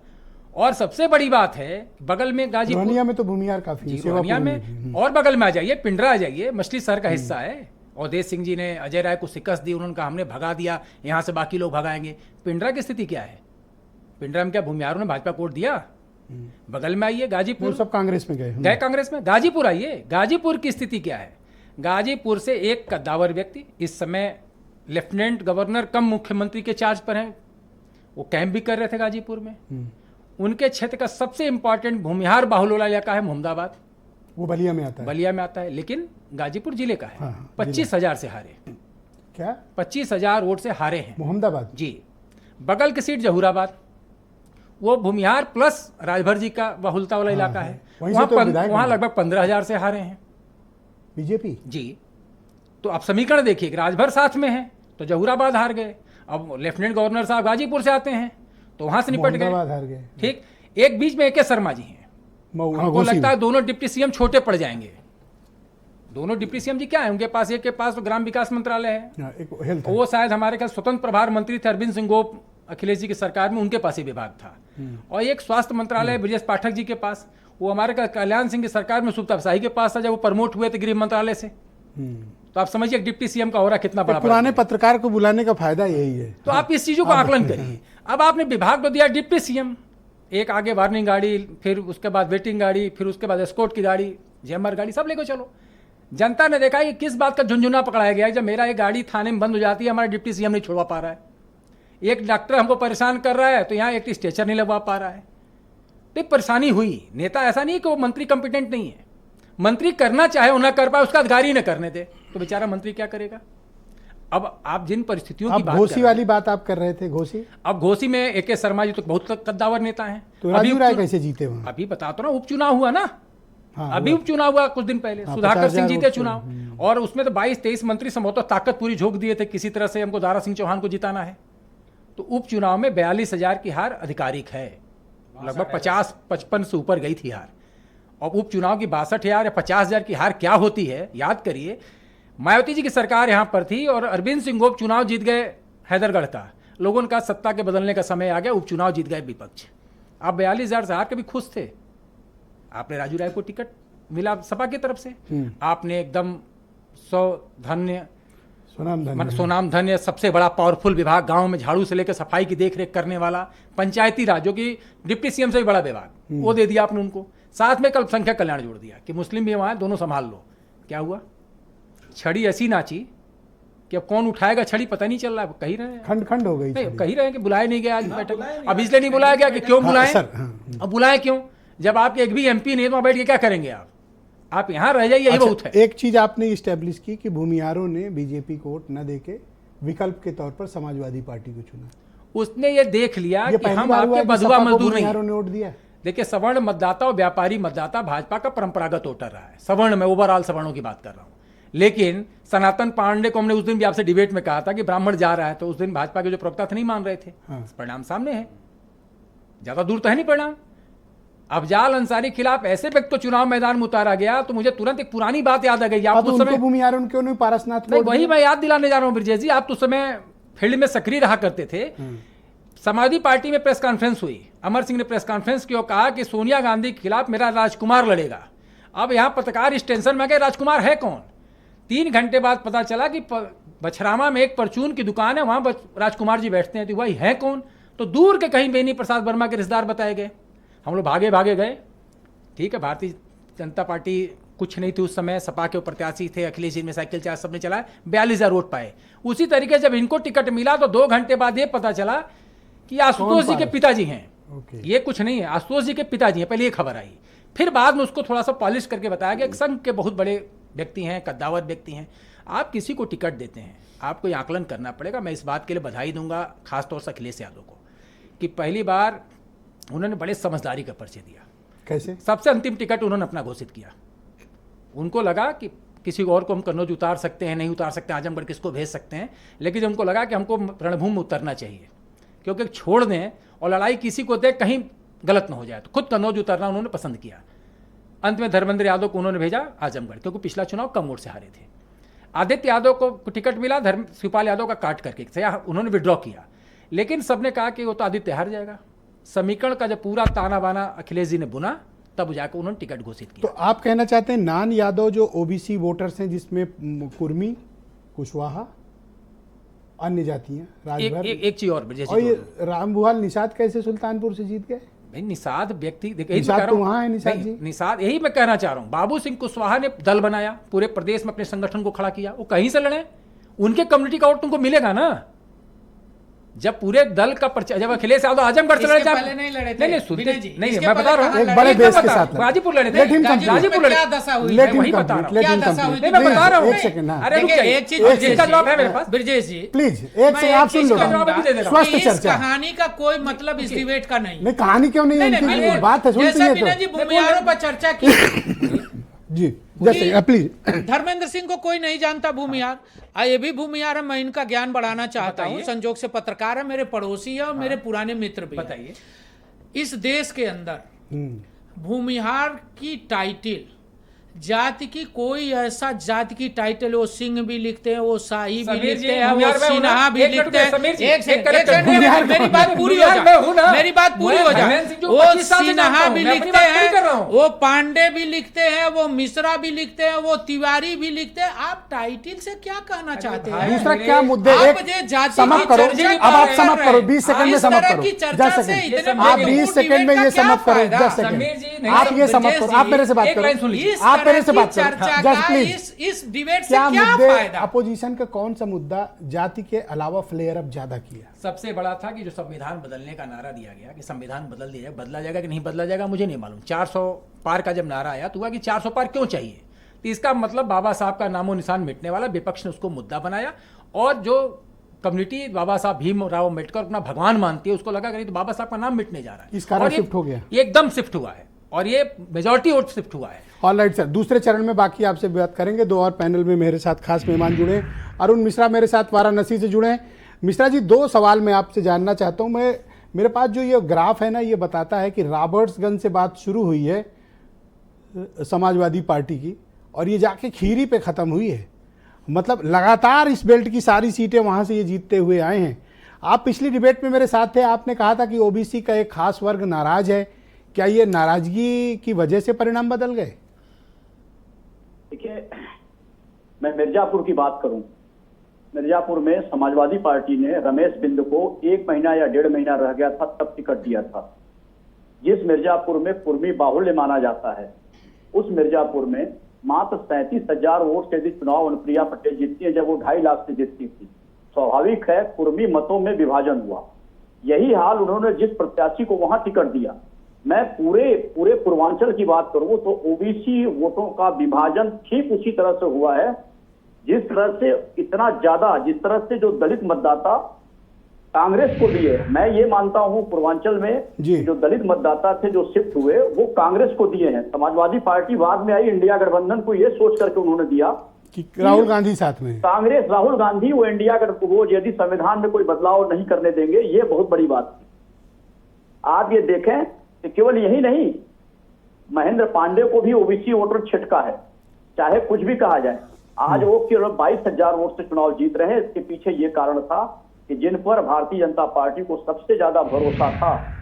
और सबसे बड़ी बात है, बगल में गाजीपुर, रोहनिया में तो भूमिहार काफी है, रोहनिया सेवापुर में, और बगल में आ जाइए, पिंडरा आ जाइए, मछली शहर का हिस्सा है। अवधेश सिंह जी ने अजय राय को शिकस्त दी, उन्होंने कहा हमने भगा दिया, यहाँ से बाकी लोग भगाएंगे। पिंडरा की स्थिति क्या है? पिंडरा में क्या भूमिहारों ने भाजपा को वोट दिया? बगल में आइए वो गाजीपुर, सब कांग्रेस में गए। गए कांग्रेस में। गाजीपुर आइए, गाजीपुर की स्थिति क्या है? गाजीपुर से एक कद्दावर व्यक्ति इस समय लेफ्टिनेंट गवर्नर कम मुख्यमंत्री के चार्ज पर हैं, वो कैंप भी कर रहे थे गाजीपुर में। उनके क्षेत्र का सबसे इंपॉर्टेंट भूमिहार बाहुल्य इलाका है मोहम्मदाबाद, वो बलिया में आता है। बलिया में आता है, लेकिन गाजीपुर जिले का है। हाँ, 25,000 से हारे, क्या 25,000 वोट से हारे हैं मोहम्मदाबाद जी। बगल की सीट जहूराबाद, वो भूमिहार प्लस राजभर जी का बहुलता वाला इलाका है, वहीं से तो विधायक वहाँ बने। लगभग 15,000 से हारे हैं बीजेपी। जी। तो अब समीकरण देखिए, राजभर साथ में है तो जहूराबाद हार गए। अब लेफ्टिनेंट गवर्नर साहब गाजीपुर से आते हैं तो वहां से निपट मोहम्मदाबाद गए। हार गए। ठीक, एक बीच में AK शर्मा जी हैं, हमको लगता है दोनों डिप्टी CM छोटे पड़ जाएंगे। दोनों डिप्टी CM जी क्या है उनके पास, एक के पास तो ग्राम विकास मंत्रालय है, एक हेल्थ है। वो शायद हमारे ख्याल स्वतंत्र प्रभार मंत्री थे अरविंद सिंह गोप, अखिलेश जी की सरकार में उनके पास ही विभाग था। और एक स्वास्थ्य मंत्रालय ब्रजेश पाठक जी के पास, वो हमारे कल्याण सिंह की सरकार में सुब्रत साही के पास था जब वो प्रमोट हुए थे गृह मंत्रालय से। तो आप समझिए डिप्टी CM का हो रहा कितना बड़ा पुराने पत्रकार को बुलाने का फायदा यही है। तो आप इस चीजों को आकलन करिए। अब आपने विभाग तो दिया डिप्टी CM, एक आगे वार्निंग गाड़ी, फिर उसके बाद वेटिंग गाड़ी, फिर उसके बाद एस्कॉर्ट की गाड़ी, जैमर गाड़ी, सब लेकर चलो। जनता ने देखा ये किस बात का झुंझुना पकड़ाया गया है, जब मेरा एक गाड़ी थाने में बंद हो जाती है हमारा डिप्टी CM नहीं छुड़वा पा रहा है, एक डॉक्टर हमको परेशान कर रहा है तो यहाँ एक स्ट्रेचर नहीं लगवा पा रहा है। तो परेशानी हुई। नेता ऐसा नहीं कि वो मंत्री कंपिटेंट नहीं है, मंत्री करना चाहे वो ना कर पाए, उसका अधिकारी न करने दे तो बेचारा मंत्री क्या करेगा। अब आप जिन परिस्थितियों की बात घोसी वाली बात आप कर रहे थे, घोसी। अब घोसी में AK शर्मा जी तो बहुत कद्दावर नेता हैं। तो राजू राय कैसे जीते वहां? अभी बताता हूं ना, उपचुनाव हुआ ना। हाँ, अभी उपचुनाव हुआ कुछ दिन पहले, सुधाकर सिंह जीते चुनाव, और उसमें तो 22-23 मंत्री संभवतः ताकत पूरी झोंक दिए थे, किसी तरह से हमको दारा सिंह चौहान को जिताना है। तो उपचुनाव में 42,000 की हार आधिकारिक है, लगभग 50-55 से ऊपर गई थी हार। और उपचुनाव की 62,000 या 50,000 की हार क्या होती है, याद करिए। मायावती जी की सरकार यहां पर थी और अरविंद सिंह गोप चुनाव जीत गए हैदरगढ़ का, लोगों का सत्ता के बदलने का समय आ गया, उपचुनाव जीत गए विपक्ष। आप 42,000 से हार के भी खुश थे। आपने राजू राय को टिकट मिला सपा की तरफ से, आपने एकदम सोनाम धन्य सबसे बड़ा पावरफुल विभाग, गांव में झाड़ू से लेकर सफाई की देखरेख करने वाला, पंचायती राज जो कि डिप्टी CM से भी बड़ा विभाग, वो दे दिया आपने उनको। साथ में अल्पसंख्यक कल्याण जोड़ दिया कि मुस्लिम भी वहां दोनों संभाल लो। क्या हुआ, छड़ी ऐसी नाची कि अब कौन उठाएगा छड़ी पता नहीं चल रहा है। कही रहे हैं खंड खंड हो गई, कही रहे हैं कि बुलाए नहीं गया आज बैठक। अब इसलिए नहीं बुलाया गया कि क्यों बुलाएं, अब बुलाएं क्यों, जब आपके एक भी MP नहीं तो बैठ के क्या करेंगे आप यहां रह जाइए, यही बहुत है। एक चीज आपने इस्टेब्लिश की कि भूमिहारों ने बीजेपी को वोट न देके विकल्प के तौर पर समाजवादी पार्टी को चुना। उसने ये देख लिया कि हम आपके बधुआ मजदूर नहीं ने वोट दिया। देखिए, सवर्ण मतदाता और व्यापारी मतदाता भाजपा का परंपरागत वोटर रहा है, सवर्ण में, ओवरऑल सवर्णों की बात कर रहा हूं। लेकिन सनातन पांडे को हमने उस दिन भी आपसे डिबेट में कहा था कि ब्राह्मण जा रहा है, तो उस दिन भाजपा के जो प्रवक्ता थे नहीं मान रहे थे। परिणाम सामने है, ज्यादा दूर तो है नहीं परिणाम। अफजाल अंसारी खिलाफ ऐसे व्यक्ति को चुनाव मैदान में उतारा गया तो मुझे तुरंत एक पुरानी बात याद आ गई। आप उस समय भूमिहारों क्यों नहीं पारसनाथ, वही मैं याद दिलाने जा रहा हूं ब्रजेश जी। आप तो उस समय फील्ड में सक्रिय रहा करते थे। समाजवादी पार्टी में प्रेस कॉन्फ्रेंस हुई, अमर सिंह ने प्रेस कॉन्फ्रेंस की और कहा कि सोनिया गांधी के खिलाफ मेरा राजकुमार लड़ेगा। अब यहां पत्रकार इस टेंशन में गए राजकुमार है कौन। 3 घंटे बाद पता चला कि बछरामा में एक परचून की दुकान है, वहां राजकुमार जी बैठते हैं। तो वही है कौन, तो दूर के कहीं बेनी प्रसाद वर्मा के रिश्तेदार बताए गए। हम लोग भागे भागे गए। ठीक है, भारतीय जनता पार्टी कुछ नहीं थी उस समय, सपा के प्रत्याशी थे, अखिलेश जी में साइकिल चार्ज सबने चलाया, 42,000 वोट पाए। उसी तरीके जब इनको टिकट मिला तो 2 घंटे बाद ये पता चला कि आशुतोष जी के पिताजी हैं। ये कुछ नहीं है, आशुतोष जी के पिताजी हैं, पहले ये खबर आई। फिर बाद में उसको थोड़ा सा पॉलिश करके बताया गया एक संघ के बहुत बड़े व्यक्ति हैं, कद्दावर व्यक्ति हैं। आप किसी को टिकट देते हैं, आपको ये आकलन करना पड़ेगा। मैं इस बात के लिए बधाई दूंगा खासतौर से अखिलेश यादव को कि पहली बार उन्होंने बड़े समझदारी का परिचय दिया। कैसे? सबसे अंतिम टिकट उन्होंने अपना घोषित किया। उनको लगा कि किसी और को हम कन्नौज उतार सकते हैं, नहीं उतार सकते, आजमगढ़ किसको भेज सकते हैं, लेकिन जब उनको लगा कि हमको रणभूमि में उतरना चाहिए, क्योंकि छोड़ दें और लड़ाई किसी को दे कहीं गलत ना हो जाए, तो खुद कन्नौज उतरना उन्होंने पसंद किया। अंत में धर्मेंद्र यादव को उन्होंने भेजा आजमगढ़, क्योंकि पिछला चुनाव कम वोट से हारे थे। आदित्य यादव को टिकट मिला शिवपाल यादव का काट करके, उन्होंने विड्रॉ किया। लेकिन सबने कहा कि वो तो आदित्य हार जाएगा। समीकरण का जब पूरा ताना बाना अखिलेश जी ने बुना, तब जाकर उन्होंने टिकट घोषित किया। तो आप कहना चाहते हैं नान यादव जो ओबीसी वोटर्स हैं, जिसमें कुर्मी, कुशवाहा, अन्य जातियां, राजभर, एक चीज और ये रामभुआल निषाद कैसे सुल्तानपुर से जीत गए? भाई निषाद व्यक्ति, निषाद तो वहां है, निषाद जी, निषाद, यही मैं कहना चाह रहा हूं। बाबू सिंह कुशवाहा ने दल बनाया, पूरे प्रदेश में अपने संगठन को खड़ा किया। वो कहीं से लड़े, उनके कम्युनिटी का वोट तुमको मिलेगा ना। जब पूरे दल का प्रचार, जब अखिलेश यादव आजमगढ़ से लड़े, पहले नहीं लड़े थे। नहीं सुनते विनय जी, नहीं, इसके मैं बता रहा हूँ, एक बड़े देश के साथ गाजीपुर लड़े थे, Let him complete. गाजीपुर लड़े, क्या दशा हुई Let है, him वही बता रहा हूँ। complete, let क्या him दशा complete. हुई थी? नहीं, मैं बता रहा हूँ। एक सेकंड, हाँ। अरे रुक देखिए, जाइए, एक चीज और जिसका जवाब है मेरे पास। ब्रजेश जी, प्लीज एक से आप सुन लो, स्वस्थ इस चर्चा। कहानी का कोई मतलब इस डिबेट का नहीं। नहीं कहानी क्यों नहीं है, नहीं, इनकी बिल्कुल। बात है, जैसा सुनती विनय है जी तो भूमियारों पर चर्चा की, जी जैसे प्लीज। धर्मेंद्र सिंह को कोई नहीं जानता भूमियार, ये भी भूमियार है, मैं इनका ज्ञान बढ़ाना चाहता हूँ, संजोग से पत्रकार है, मेरे पड़ोसी है और मेरे पुराने मित्र भी। बताइए। इस देश के अंदर भूमिहार की टाइटल, जाति की कोई ऐसा जाति की टाइटल, वो सिंह भी लिखते हैं, वो शाही भी लिखते हैं, वो सिन्हा भी लिखते हैं। एक सेकंड, मेरी बात पूरी हो जाए, मेरी बात पूरी हो जाए। वो सिन्हा भी लिखते हैं, वो पांडे भी लिखते हैं, वो मिश्रा भी लिखते हैं, वो तिवारी भी लिखते हैं। आप टाइटल से क्या कहना चाहते हैं? दूसरा क्या मुद्दे, एक समाप्त करो, अब आप समाप्त करो, 20 सेकंड में समाप्त करो, 10 सेकंड, आप 20 सेकंड में ये समाप्त करो, 10 सेकंड आप ये समाप्त करो, आप मेरे से बात करो, आप मेरे से बात करो, जस्ट प्लीज। इस डिबेट से क्या क्या मुद्दे, फायदा? अपोजिशन का कौन सा मुद्दा जाति के अलावा फ्लेयर अप ज्यादा किया? सबसे बड़ा था कि जो संविधान बदलने का नारा दिया गया कि संविधान बदल दिया जाएगा, बदला जाएगा कि नहीं बदला जाएगा मुझे नहीं मालूम। 400 पार का जब नारा आया तो हुआ कि 400 पार क्यों चाहिए, तो इसका मतलब बाबा साहब का नामो निशान मिटने वाला, विपक्ष ने उसको मुद्दा बनाया। और जो कम्युनिटी बाबा साहब भीमराव अम्बेडकर अपना भगवान मानती है, उसको लगा कि नहीं तो बाबा साहब का नाम मिटने जा रहा है, इस कारण शिफ्ट हो गया, ये एकदम शिफ्ट हुआ है और ये मेजॉरिटी वोट शिफ्ट हुआ है। ऑलराइट सर, दूसरे चरण में बाकी आपसे बात करेंगे। दो और पैनल में मेरे साथ खास मेहमान जुड़े, अरुण मिश्रा मेरे साथ वाराणसी से जुड़े हैं। मिश्रा जी, दो सवाल मैं आपसे जानना चाहता हूं। मेरे पास जो ये ग्राफ है ना, ये बताता है कि रॉबर्ट्सगंज से बात शुरू हुई है समाजवादी पार्टी की और ये जाके खीरी पे ख़त्म हुई है। मतलब लगातार इस बेल्ट की सारी सीटें वहाँ से ये जीतते हुए आए हैं। आप पिछली डिबेट में मेरे साथ थे, आपने कहा था कि ओबीसी का एक खास वर्ग नाराज है। क्या ये नाराजगी की वजह से परिणाम बदल गए? देखिए, मैं मिर्जापुर की बात करूं, मिर्जापुर में समाजवादी पार्टी ने रमेश बिंद को 1 महीना या 1.5 महीना रह गया था तब टिकट दिया था। जिस मिर्जापुर में कुर्मी बाहुल्य माना जाता है, उस मिर्जापुर में मात्र 37,000 वोट से यदि चुनाव अनुप्रिया पटेल जीतती है, जब वो 2.5 लाख से जीतती थी। स्वाभाविक है कुर्मी मतों में विभाजन हुआ। यही हाल उन्होंने जिस प्रत्याशी को वहां टिकट दिया, मैं पूरे पूर्वांचल की बात करूं तो ओबीसी वोटों का विभाजन ठीक उसी तरह से हुआ है जिस तरह से इतना ज्यादा, जिस तरह से जो दलित मतदाता कांग्रेस को दिए। मैं ये मानता हूं पूर्वांचल में जो दलित मतदाता थे जो शिफ्ट हुए वो कांग्रेस को दिए हैं। समाजवादी पार्टी बाद में आई, इंडिया गठबंधन को ये सोच करके उन्होंने दिया कि राहुल गांधी साथ में, कांग्रेस राहुल गांधी वो इंडिया वो यदि संविधान में कोई बदलाव नहीं करने देंगे, ये बहुत बड़ी बात थी। आप ये देखें कि केवल यही नहीं, महेंद्र पांडे को भी ओबीसी वोटर छिटका है, चाहे कुछ भी कहा जाए। आज वो केवल 22,000 वोट से चुनाव जीत रहे हैं। इसके पीछे ये कारण था कि जिन पर भारतीय जनता पार्टी को सबसे ज्यादा भरोसा था,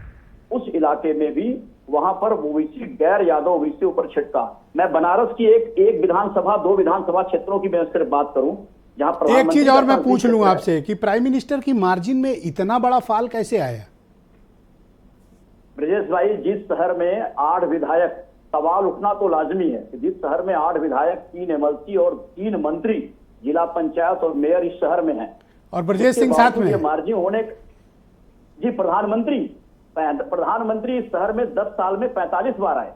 उस इलाके में भी वहां पर ओबीसी, गैर यादव ओबीसी ऊपर छिटका। मैं बनारस की एक विधानसभा, 2 विधानसभा क्षेत्रों की मैं सिर्फ बात करूं जहां एक चीज और मैं पूछ लूं आपसे कि प्राइम मिनिस्टर की मार्जिन में इतना बड़ा फाल कैसे आया? ब्रजेश भाई, जिस शहर में 8 विधायक, सवाल उठना तो लाजमी है कि जिस शहर में 8 विधायक, 3 एमएलसी और 3 मंत्री, जिला पंचायत और मेयर इस शहर में हैं, और ब्रजेश सिंह साथ में, मार्जिन होने जी प्रधानमंत्री इस शहर में 10 साल में 45 बार आए,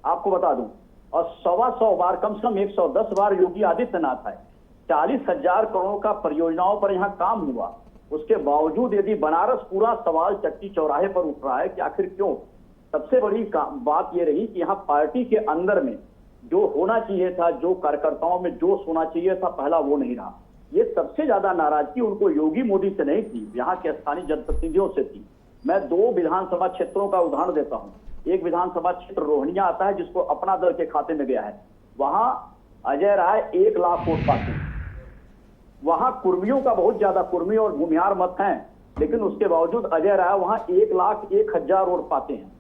आपको बता दूं, और 100 बार, कम से कम 110 बार योगी आदित्यनाथ आए। 40,000 करोड़ का परियोजनाओं पर यहाँ काम हुआ। उसके बावजूद यदि बनारस पूरा सवाल चट्टी चौराहे पर उठ रहा है कि आखिर क्यों, सबसे बड़ी बात यह रही कि यहाँ पार्टी के अंदर में जो होना चाहिए था, जो कार्यकर्ताओं में जोश होना चाहिए था, पहला वो नहीं रहा। ये सबसे ज्यादा नाराजगी उनको योगी मोदी से नहीं थी, यहाँ के स्थानीय जनप्रतिनिधियों से थी। मैं 2 विधानसभा क्षेत्रों का उदाहरण देता हूँ। एक विधानसभा क्षेत्र रोहनिया आता है जिसको अपना दल के खाते में गया है, वहां अजय राय 1 लाख वोट पाते हैं। वहां कुर्मियों का बहुत ज्यादा, कुर्मी और भूमिहार मत हैं, लेकिन उसके बावजूद अजय राय वहां 1,01,000 वोट पाते हैं।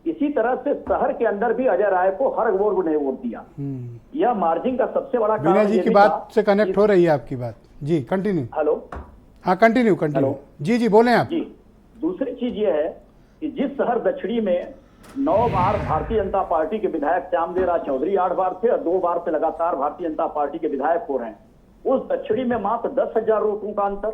इसी तरह से शहर के अंदर भी अजय राय को हर वर्ग ने वोट दिया। यह मार्जिन का सबसे बड़ा कारण। विनय जी की बात से कनेक्ट हो रही है आपकी बात जी, कंटिन्यू। हेलो, हाँ कंटिन्यू। जी बोले आप जी। दूसरी चीज यह है कि जिस शहर दक्षिणी में 9 बार भारतीय जनता पार्टी के विधायक श्यामदेव राय चौधरी 8 बार थे और 2 बार से लगातार भारतीय जनता पार्टी के विधायक हो रहे हैं, उस दक्षिणी में मात्र 10,000 वोटों का अंतर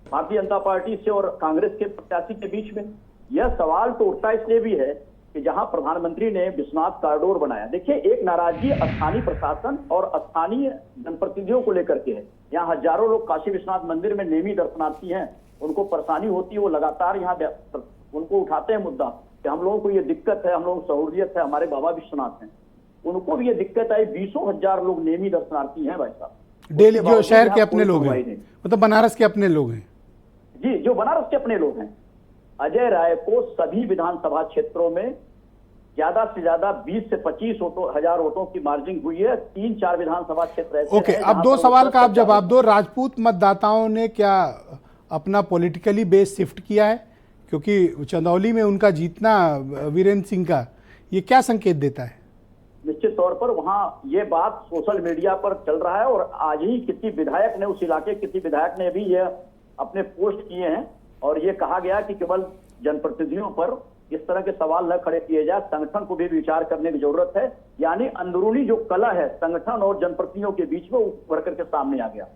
भारतीय जनता पार्टी से और कांग्रेस के प्रत्याशी के बीच में। यह सवाल तो उठता इसलिए भी है कि जहां प्रधानमंत्री ने विश्वनाथ कॉरिडोर बनाया, देखिए एक नाराजगी स्थानीय प्रशासन और स्थानीय जनप्रतिनिधियों को लेकर के है। यहाँ हजारों लोग काशी विश्वनाथ मंदिर में नेमी दर्शनार्थी हैं, उनको परेशानी होती है, वो लगातार यहाँ उनको उठाते हैं मुद्दा कि हम लोगों को ये दिक्कत है, हम लोगों को सहूलियत है, हमारे बाबा विश्वनाथ हैं, उनको भी ये दिक्कत आई। 20,000 लोग नेमी दर्शनार्थी हैं भाई साहब, डेली जो शहर के अपने लोग हैं, मतलब बनारस के अपने लोग हैं जी, जो बनारस के अपने लोग हैं। अजय राय को सभी विधानसभा क्षेत्रों में ज्यादा से ज्यादा 20 से 25 हजार वोटों की मार्जिन हुई है। 3-4 विधानसभा क्षेत्र ऐसे ओके, अब दो सवाल का आप जवाब दो। राजपूत मतदाताओं ने क्या अपना पॉलिटिकली बेस शिफ्ट किया है? क्योंकि चंदौली में उनका जीतना वीरेंद्र सिंह का, ये क्या संकेत देता है? निश्चित तौर पर वहां ये बात सोशल मीडिया पर चल रहा है और आज ही किसी विधायक ने, उस इलाके किसी विधायक ने भी ये अपने पोस्ट किए हैं और ये कहा गया कि केवल जनप्रतिनिधियों पर इस तरह के सवाल न खड़े किए जाए, संगठन को भी विचार करने की जरूरत है। यानी अंदरूनी जो कलह है संगठन और जनप्रतिनिधियों के बीच में उभर करके सामने आ गया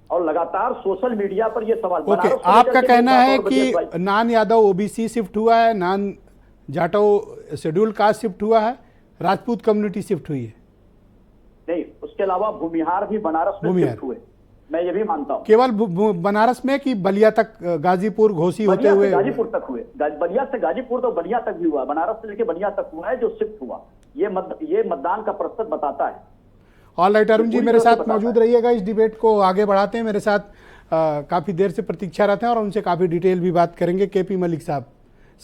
और लगातार सोशल मीडिया पर यह सवाल। ओके, आपका कहना है कि नान यादव ओबीसी शिफ्ट हुआ है, नान जाटव शेड्यूल कास्ट शिफ्ट हुआ है, राजपूत कम्युनिटी शिफ्ट हुई है? नहीं, उसके अलावा भूमिहार भी बनारस में शिफ्ट हुए, मैं ये भी मानता हूँ। केवल बनारस में कि बलिया तक, गाजीपुर घोसी होते हुए? गाजीपुर तक हुए, बलिया से गाजीपुर तो बलिया तक भी हुआ, बनारस से लेकर बलिया तक हुआ है जो शिफ्ट हुआ। ये मतदान का प्रतिशत बताता है। ऑल राइट, अरुण जी मेरे साथ मौजूद रहिएगा, इस डिबेट को आगे बढ़ाते हैं। मेरे साथ काफ़ी देर से प्रतीक्षारत हैं और उनसे काफ़ी डिटेल भी बात करेंगे। केपी मलिक साहब,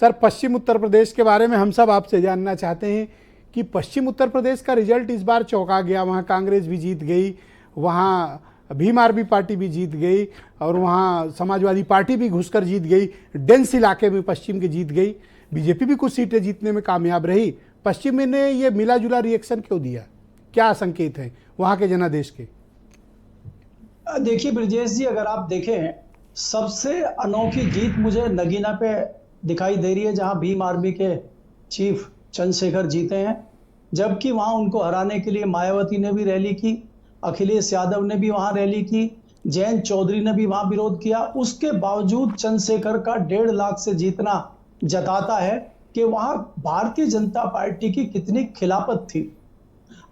सर पश्चिम उत्तर प्रदेश के बारे में हम सब आपसे जानना चाहते हैं कि पश्चिम उत्तर प्रदेश का रिजल्ट इस बार चौंका गया। वहाँ कांग्रेस भी जीत गई, वहाँ भीम आर्मी पार्टी भी जीत गई और वहाँ समाजवादी पार्टी भी घुसकर जीत गई। डेंस इलाके में पश्चिम की जीत गई, बीजेपी भी कुछ सीटें जीतने में कामयाब रही। पश्चिम ने ये मिला जुला रिएक्शन क्यों दिया? क्या संकेत है वहाँ के जनादेश के? देखिए ब्रजेश जी, अगर आप देखें सबसे अनोखी जीत मुझे नगीना पे दिखाई दे रही है, जहाँ भीम आर्मी के चीफ चंद्रशेखर जीते हैं, जबकि वहाँ उनको हराने के लिए मायावती ने भी रैली की, अखिलेश यादव ने भी वहां रैली की, जयंत चौधरी ने भी वहां विरोध किया। उसके बावजूद चंद्रशेखर का 1.5 लाख से जीतना जताता है कि वहां भारतीय जनता पार्टी की कितनी खिलाफत थी।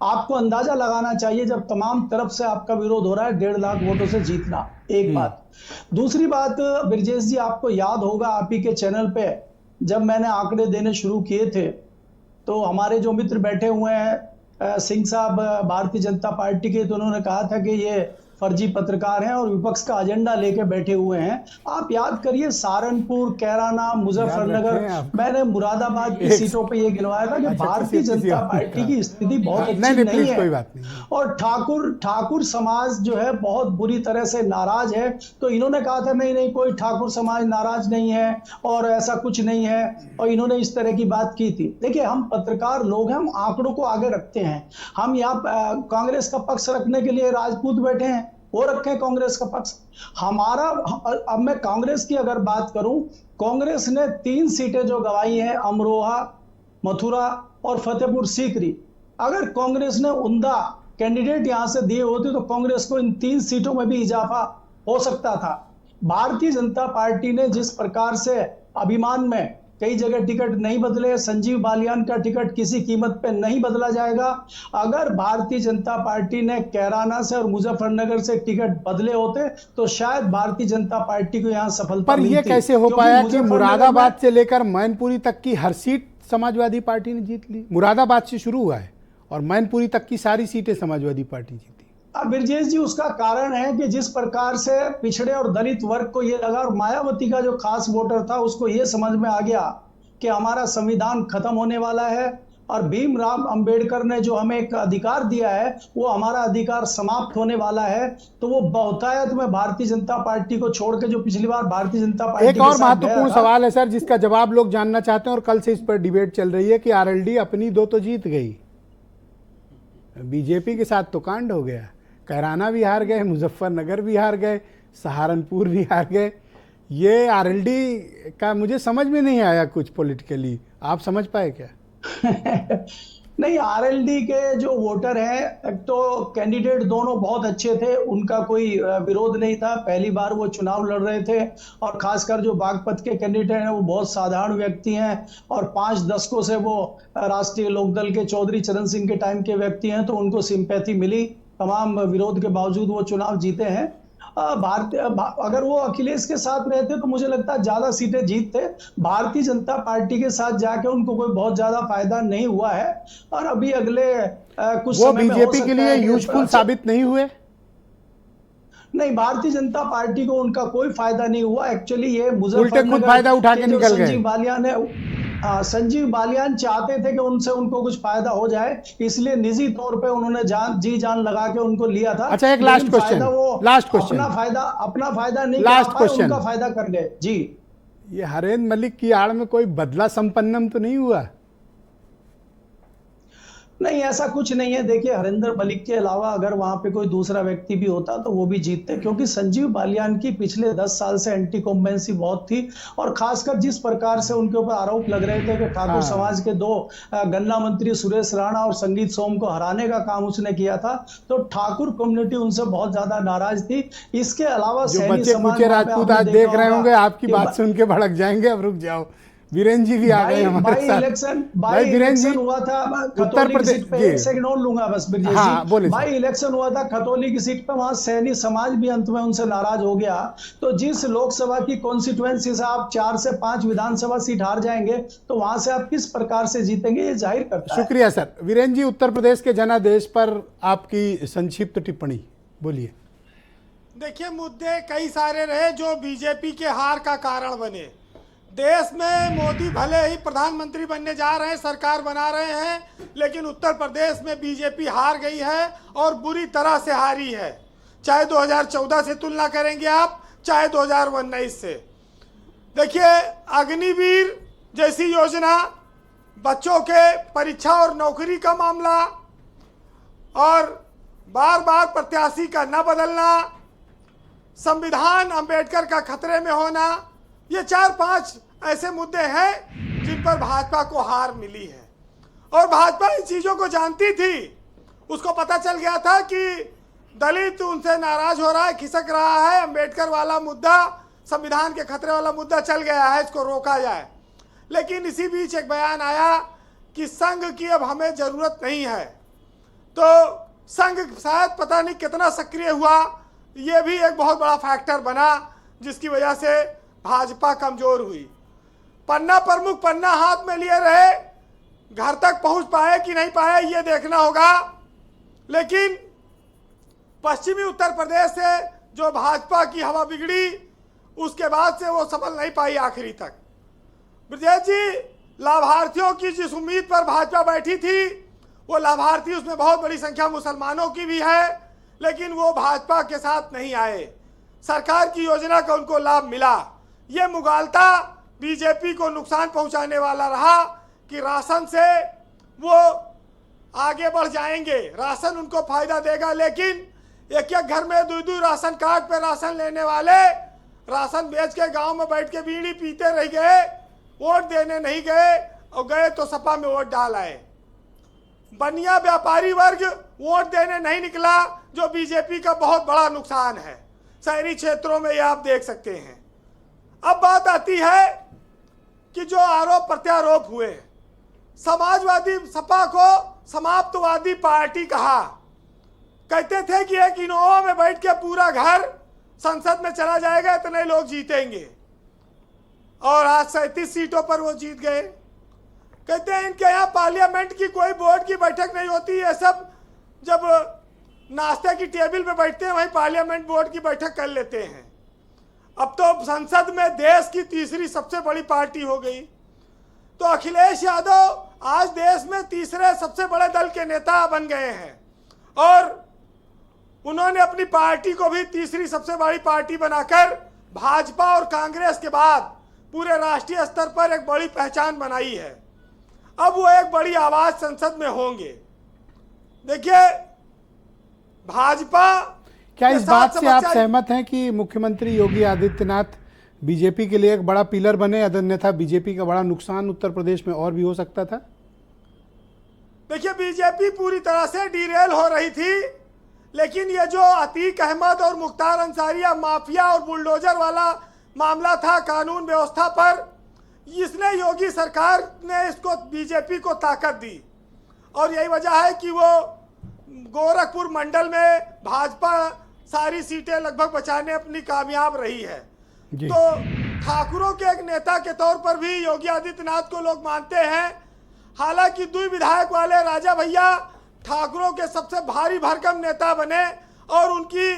आपको अंदाजा लगाना चाहिए जब तमाम तरफ से आपका विरोध हो रहा है 1.5 लाख वोटों से जीतना, एक बात। दूसरी बात ब्रजेश जी, आपको याद होगा आप ही के चैनल पे जब मैंने आंकड़े देने शुरू किए थे तो हमारे जो मित्र बैठे हुए हैं सिंह साहब भारतीय जनता पार्टी के, तो उन्होंने कहा था कि ये फर्जी पत्रकार हैं और विपक्ष का एजेंडा लेके बैठे हुए हैं। आप याद करिए सहारनपुर, कैराना, मुजफ्फरनगर, मैंने मुरादाबाद की सीटों पे ये गिनवाया था कि भारतीय जनता पार्टी की स्थिति बहुत अच्छी नहीं है और ठाकुर समाज जो है बहुत बुरी तरह से नाराज है। तो इन्होंने कहा था नहीं कोई ठाकुर समाज नाराज नहीं है और ऐसा कुछ नहीं है, और इन्होंने इस तरह की बात की थी। देखिए हम पत्रकार लोग हैं, हम आंकड़ों को आगे रखते हैं। हम यहाँ कांग्रेस का पक्ष रखने के लिए राजपूत बैठे हैं, वो रखे कांग्रेस का पक्ष। हमारा, अब मैं कांग्रेस की अगर बात करूं, कांग्रेस ने 3 सीटें जो गंवाई हैं, अमरोहा, मथुरा और फतेहपुर सीकरी, अगर कांग्रेस ने उम्दा कैंडिडेट यहां से दिए होते तो कांग्रेस को इन 3 सीटों में भी इजाफा हो सकता था। भारतीय जनता पार्टी ने जिस प्रकार से अभिमान में कई जगह टिकट नहीं बदले, संजीव बालियान का टिकट किसी कीमत पे नहीं बदला जाएगा। अगर भारतीय जनता पार्टी ने कैराना से और मुजफ्फरनगर से टिकट बदले होते तो शायद भारतीय जनता पार्टी को यहां सफलता मिलती। पर यह कैसे हो पाया कि मुरादाबाद से लेकर मैनपुरी तक की हर सीट समाजवादी पार्टी ने जीत ली? मुरादाबाद से शुरू हुआ है और मैनपुरी तक की सारी सीटें समाजवादी पार्टी जीती। ब्रजेश जी, उसका कारण है कि जिस प्रकार से पिछड़े और दलित वर्ग को ये लगा, और मायावती का जो खास वोटर था उसको ये समझ में आ गया कि हमारा संविधान खत्म होने वाला है और भीमराव अंबेडकर ने जो हमें एक अधिकार दिया है वो हमारा अधिकार समाप्त होने वाला है। तो वो बहुतायत में भारतीय जनता पार्टी को छोड़ के, जो पिछली बार भारतीय जनता पार्टी एक और महत्वपूर्ण सवाल है सर, जिसका जवाब लोग जानना चाहते हैं और कल से इस पर डिबेट चल रही है कि आरएलडी अपनी 2 तो जीत गई, बीजेपी के साथ तो कांड हो गया। कैराना भी हार गए, मुजफ्फरनगर भी हार गए, सहारनपुर भी हार गए। ये आरएलडी का मुझे समझ में नहीं आया कुछ पॉलिटिकली, आप समझ पाए क्या? नहीं, आरएलडी के जो वोटर हैं, एक तो कैंडिडेट दोनों बहुत अच्छे थे, उनका कोई विरोध नहीं था। पहली बार वो चुनाव लड़ रहे थे और खासकर जो बागपत के कैंडिडेट हैं वो बहुत साधारण व्यक्ति हैं और 5 दशकों से वो राष्ट्रीय लोकदल के चौधरी चरण सिंह के टाइम के व्यक्ति हैं, तो उनको सिंपैथी मिली। तमाम विरोध के बावजूद वो चुनाव जीते हैं। अगर वो अखिलेश के साथ रहते तो मुझे लगता है ज्यादा सीटें जीतते। भारतीय जनता पार्टी के साथ जाके उनको कोई बहुत ज्यादा फायदा नहीं हुआ है और अभी अगले कुछ वो समय में हो बीजेपी सकता के लिए है कि यूजफुल साबित नहीं हुए। नहीं, भारतीय जनता पार्टी को उनका कोई फायदा नहीं हुआ। एक्चुअली ये उल्टे मुजफ्फरनगर खुद फायदा उठा के जो निकल गए। संजीव बालियान है, संजीव बालियान चाहते थे कि उनसे उनको कुछ फायदा हो जाए, इसलिए निजी तौर पे उन्होंने जी जान लगा के उनको लिया था। अच्छा, एक लास्ट क्वेश्चन, अपना फायदा नहीं, लास्ट क्वेश्चन, उनका फायदा कर गए जी। ये हरेंद्र मलिक की आड़ में कोई बदला संपन्नम तो नहीं हुआ? नहीं, ऐसा कुछ नहीं है। देखिए, हरिंदर मलिक के अलावा अगर वहां पे कोई दूसरा व्यक्ति भी होता तो वो भी जीतते, क्योंकि संजीव बालियान की पिछले 10 साल से एंटी कॉम्बेंसी बहुत थी और खासकर जिस प्रकार से उनके ऊपर आरोप लग रहे थे कि ठाकुर समाज के 2 गन्ना मंत्री सुरेश राणा और संगीत सोम को हराने का काम उसने किया था, तो ठाकुर कम्युनिटी उनसे बहुत ज्यादा नाराज थी। इसके अलावा जो बच्चे कुचे राजपूत आज देख रहे होंगे आपकी बात सुन के भड़क जाएंगे। अब रुक जाओ, वीरेंद्र जी भी आ गए हमारे साथ। भाई इलेक्शन हुआ था उत्तर प्रदेश पे, एक सेकंड और लूंगा बस ब्रिजेश जी। भाई इलेक्शन हुआ था खतौली की सीट पे, वहां सैनी समाज भी अंत में उनसे नाराज हो गया। तो जिस लोकसभा की कॉन्स्टिट्यूएंसी से आप 4 से 5 विधानसभा सीट हार जाएंगे तो वहां से आप किस प्रकार से जीतेंगे, ये जाहिर करता है। शुक्रिया सर। वीरेंद्र जी, उत्तर प्रदेश के जनादेश पर आपकी संक्षिप्त टिप्पणी बोलिए। देखिए, मुद्दे कई सारे रहे जो बीजेपी के हार का कारण बने। देश में मोदी भले ही प्रधानमंत्री बनने जा रहे हैं, सरकार बना रहे हैं, लेकिन उत्तर प्रदेश में बीजेपी हार गई है और बुरी तरह से हारी है। चाहे 2014 से तुलना करेंगे आप, चाहे 2019 से। देखिए, अग्निवीर जैसी योजना, बच्चों के परीक्षा और नौकरी का मामला और बार बार प्रत्याशी का न बदलना, संविधान अंबेडकर का खतरे में होना, ये 4-5 ऐसे मुद्दे हैं जिन पर भाजपा को हार मिली है। और भाजपा इन चीज़ों को जानती थी, उसको पता चल गया था कि दलित उनसे नाराज हो रहा है, खिसक रहा है, अंबेडकर वाला मुद्दा, संविधान के खतरे वाला मुद्दा चल गया है, इसको रोका जाए। लेकिन इसी बीच एक बयान आया कि संघ की अब हमें ज़रूरत नहीं है, तो संघ शायद पता नहीं कितना सक्रिय हुआ, ये भी एक बहुत बड़ा फैक्टर बना जिसकी वजह से भाजपा कमजोर हुई। पन्ना प्रमुख पन्ना हाथ में लिए रहे, घर तक पहुंच पाए कि नहीं पाए ये देखना होगा। लेकिन पश्चिमी उत्तर प्रदेश से जो भाजपा की हवा बिगड़ी, उसके बाद से वो सफल नहीं पाई आखिरी तक। ब्रजेश जी, लाभार्थियों की जिस उम्मीद पर भाजपा बैठी थी, वो लाभार्थी उसमें बहुत बड़ी संख्या मुसलमानों की भी है, लेकिन वो भाजपा के साथ नहीं आए। सरकार की योजना का उनको लाभ मिला। ये मुगालता बीजेपी को नुकसान पहुंचाने वाला रहा कि राशन से वो आगे बढ़ जाएंगे, राशन उनको फायदा देगा, लेकिन एक घर में 2 राशन कार्ड पे राशन लेने वाले राशन बेच के गांव में बैठ के बीड़ी पीते रह गए, वोट देने नहीं गए, और गए तो सपा में वोट डाल आए। बनिया व्यापारी वर्ग वोट देने नहीं निकला, जो बीजेपी का बहुत बड़ा नुकसान है। शहरी क्षेत्रों में ये आप देख सकते हैं। अब बात आती है कि जो आरोप प्रत्यारोप हुए, समाजवादी सपा को समाप्तवादी पार्टी कहा, कहते थे कि एक इनोवा में बैठ के पूरा घर संसद में चला जाएगा, इतने लोग जीतेंगे, और आज 37 सीटों पर वो जीत गए। कहते हैं इनके यहाँ पार्लियामेंट की कोई बोर्ड की बैठक नहीं होती, ये सब जब नाश्ते की टेबल पे बैठते हैं वहीं पार्लियामेंट बोर्ड की बैठक कर लेते हैं। अब तो संसद में देश की तीसरी सबसे बड़ी पार्टी हो गई। तो अखिलेश यादव आज देश में तीसरे सबसे बड़े दल के नेता बन गए हैं, और उन्होंने अपनी पार्टी को भी तीसरी सबसे बड़ी पार्टी बनाकर भाजपा और कांग्रेस के बाद पूरे राष्ट्रीय स्तर पर एक बड़ी पहचान बनाई है। अब वो एक बड़ी आवाज संसद में होंगे। देखिए, भाजपा, क्या इस बात से आप सहमत हैं कि मुख्यमंत्री योगी आदित्यनाथ बीजेपी के लिए एक बड़ा पिलर बने, अन्यथा बीजेपी का बड़ा नुकसान उत्तर प्रदेश में और भी हो सकता था? देखिए बीजेपी पूरी तरह से डिरेल हो रही थी, लेकिन ये जो अतीक अहमद और मुख्तार अंसारिया माफिया और बुलडोजर वाला मामला था कानून व्यवस्था पर, इसने योगी सरकार ने इसको बीजेपी को ताकत दी और यही वजह है कि वो गोरखपुर मंडल में भाजपा सारी सीटें लगभग बचाने अपनी कामयाब रही है। तो ठाकुरों के एक नेता के तौर पर भी योगी आदित्यनाथ को लोग मानते हैं। हालांकि 2 विधायक वाले राजा भैया ठाकुरों के सबसे भारी भरकम नेता बने और उनकी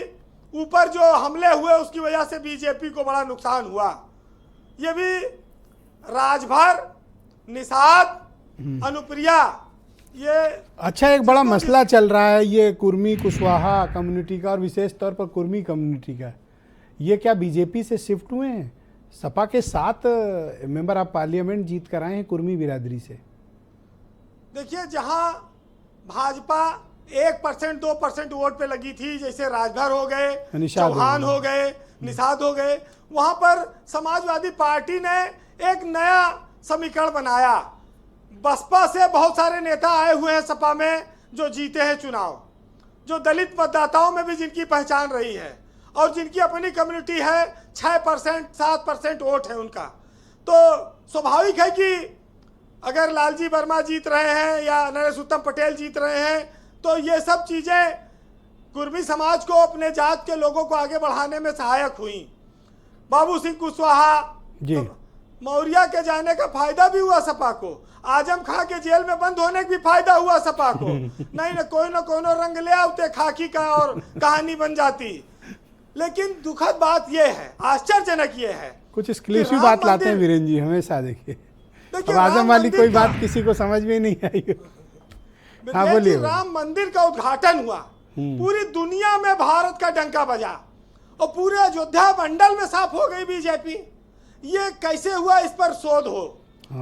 ऊपर जो हमले हुए उसकी वजह से बीजेपी को बड़ा नुकसान हुआ। ये भी राजभर, निषाद, अनुप्रिया, ये अच्छा एक बड़ा मसला चल रहा है ये कुर्मी कुशवाहा कम्युनिटी का और विशेष तौर पर कुर्मी कम्युनिटी का। ये क्या बीजेपी से शिफ्ट हुए हैं? सपा के 7 मेंबर ऑफ पार्लियामेंट जीत कर आए हैं कुर्मी बिरादरी से। देखिए जहां भाजपा 1% 2% वोट पे लगी थी, जैसे राजभर हो गए, चौहान हो गए, निषाद हो गए, वहां पर समाजवादी पार्टी ने एक नया समीकरण बनाया। बसपा से बहुत सारे नेता आए हुए हैं सपा में जो जीते हैं चुनाव, जो दलित मतदाताओं में भी जिनकी पहचान रही है और जिनकी अपनी कम्युनिटी है, 6% 7% वोट है उनका। तो स्वाभाविक है कि अगर लालजी वर्मा जीत रहे हैं या नरेश उत्तम पटेल जीत रहे हैं तो ये सब चीज़ें कुर्मी समाज को, अपने जात के लोगों को आगे बढ़ाने में सहायक हुई। बाबू सिंह कुशवाहा, मौर्या के जाने का फायदा भी हुआ सपा को, आजम खां के जेल में बंद होने का भी फायदा हुआ सपा को। नहीं ना कोई रंग ले आते खाकी का और कहानी बन जाती। लेकिन दुखद बात यह है, आश्चर्यजनक ये है, कुछ एक्सक्लूसिव बात लाते हैं वीरेंद्र जी हमेशा। देखिए अब आजम वाली कोई बात किसी को समझ में नहीं आई। हाँ बोलिए। राम मंदिर का उद्घाटन हुआ, पूरी दुनिया में भारत का डंका बजा और पूरे अयोध्या मंडल में साफ हो गई बीजेपी। ये कैसे हुआ, इस पर शोध हो।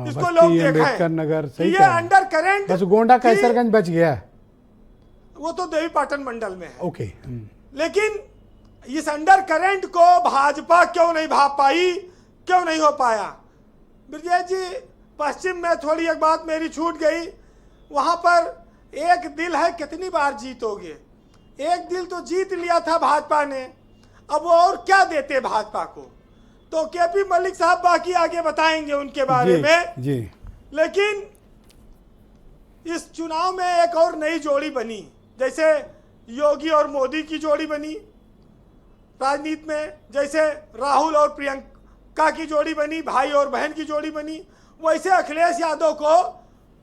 इसको लोग देखें। नगर सही ये अंडर करेंट, बस गोंडा कैसरगंज बच गया, वो तो देवी पाटन मंडल में है। ओके। लेकिन इस अंडर करंट को भाजपा क्यों नहीं भाप पाई, क्यों नहीं हो पाया? ब्रजेश जी, पश्चिम में थोड़ी एक बात मेरी छूट गई, वहां पर एक दिल है, कितनी बार जीतोगे? एक दिल तो जीत लिया था भाजपा ने, अब वो और क्या देते भाजपा को? तो केपी मलिक साहब बाकी आगे बताएंगे उनके बारे में जी। लेकिन इस चुनाव में एक और नई जोड़ी बनी, जैसे योगी और मोदी की जोड़ी बनी राजनीति में, जैसे राहुल और प्रियंका की जोड़ी बनी, भाई और बहन की जोड़ी बनी, वैसे अखिलेश यादव को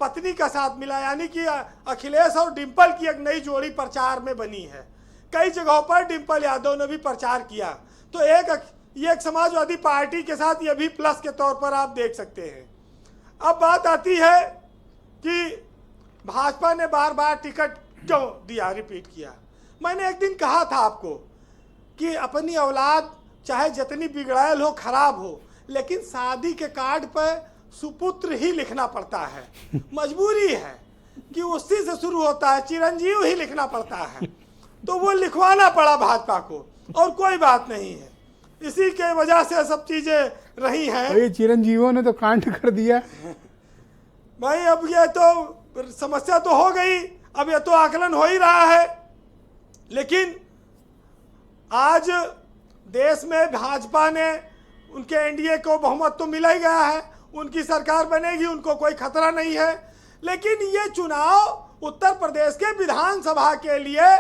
पत्नी का साथ मिला, यानी कि अखिलेश और डिंपल की एक नई जोड़ी प्रचार में बनी है। कई जगहों पर डिंपल यादव ने भी प्रचार किया। तो एक समाजवादी पार्टी के साथ ये भी प्लस के तौर पर आप देख सकते हैं। अब बात आती है कि भाजपा ने बार बार टिकट क्यों दिया, रिपीट किया। मैंने एक दिन कहा था आपको कि अपनी औलाद चाहे जितनी बिगड़ैल हो, खराब हो, लेकिन शादी के कार्ड पर सुपुत्र ही लिखना पड़ता है। मजबूरी है कि उसी से शुरू होता है, चिरंजीव ही लिखना पड़ता है। तो वो लिखवाना पड़ा भाजपा को, और कोई बात नहीं है। इसी के वजह से सब चीजें रही हैं। ये चिरंजीवों ने तो कांड कर दिया भाई। अब ये तो समस्या तो हो गई, अब ये तो आकलन हो ही रहा है। लेकिन आज देश में भाजपा ने, उनके एनडीए को बहुमत तो मिला ही गया है, उनकी सरकार बनेगी, उनको कोई खतरा नहीं है। लेकिन ये चुनाव उत्तर प्रदेश के विधानसभा के लिए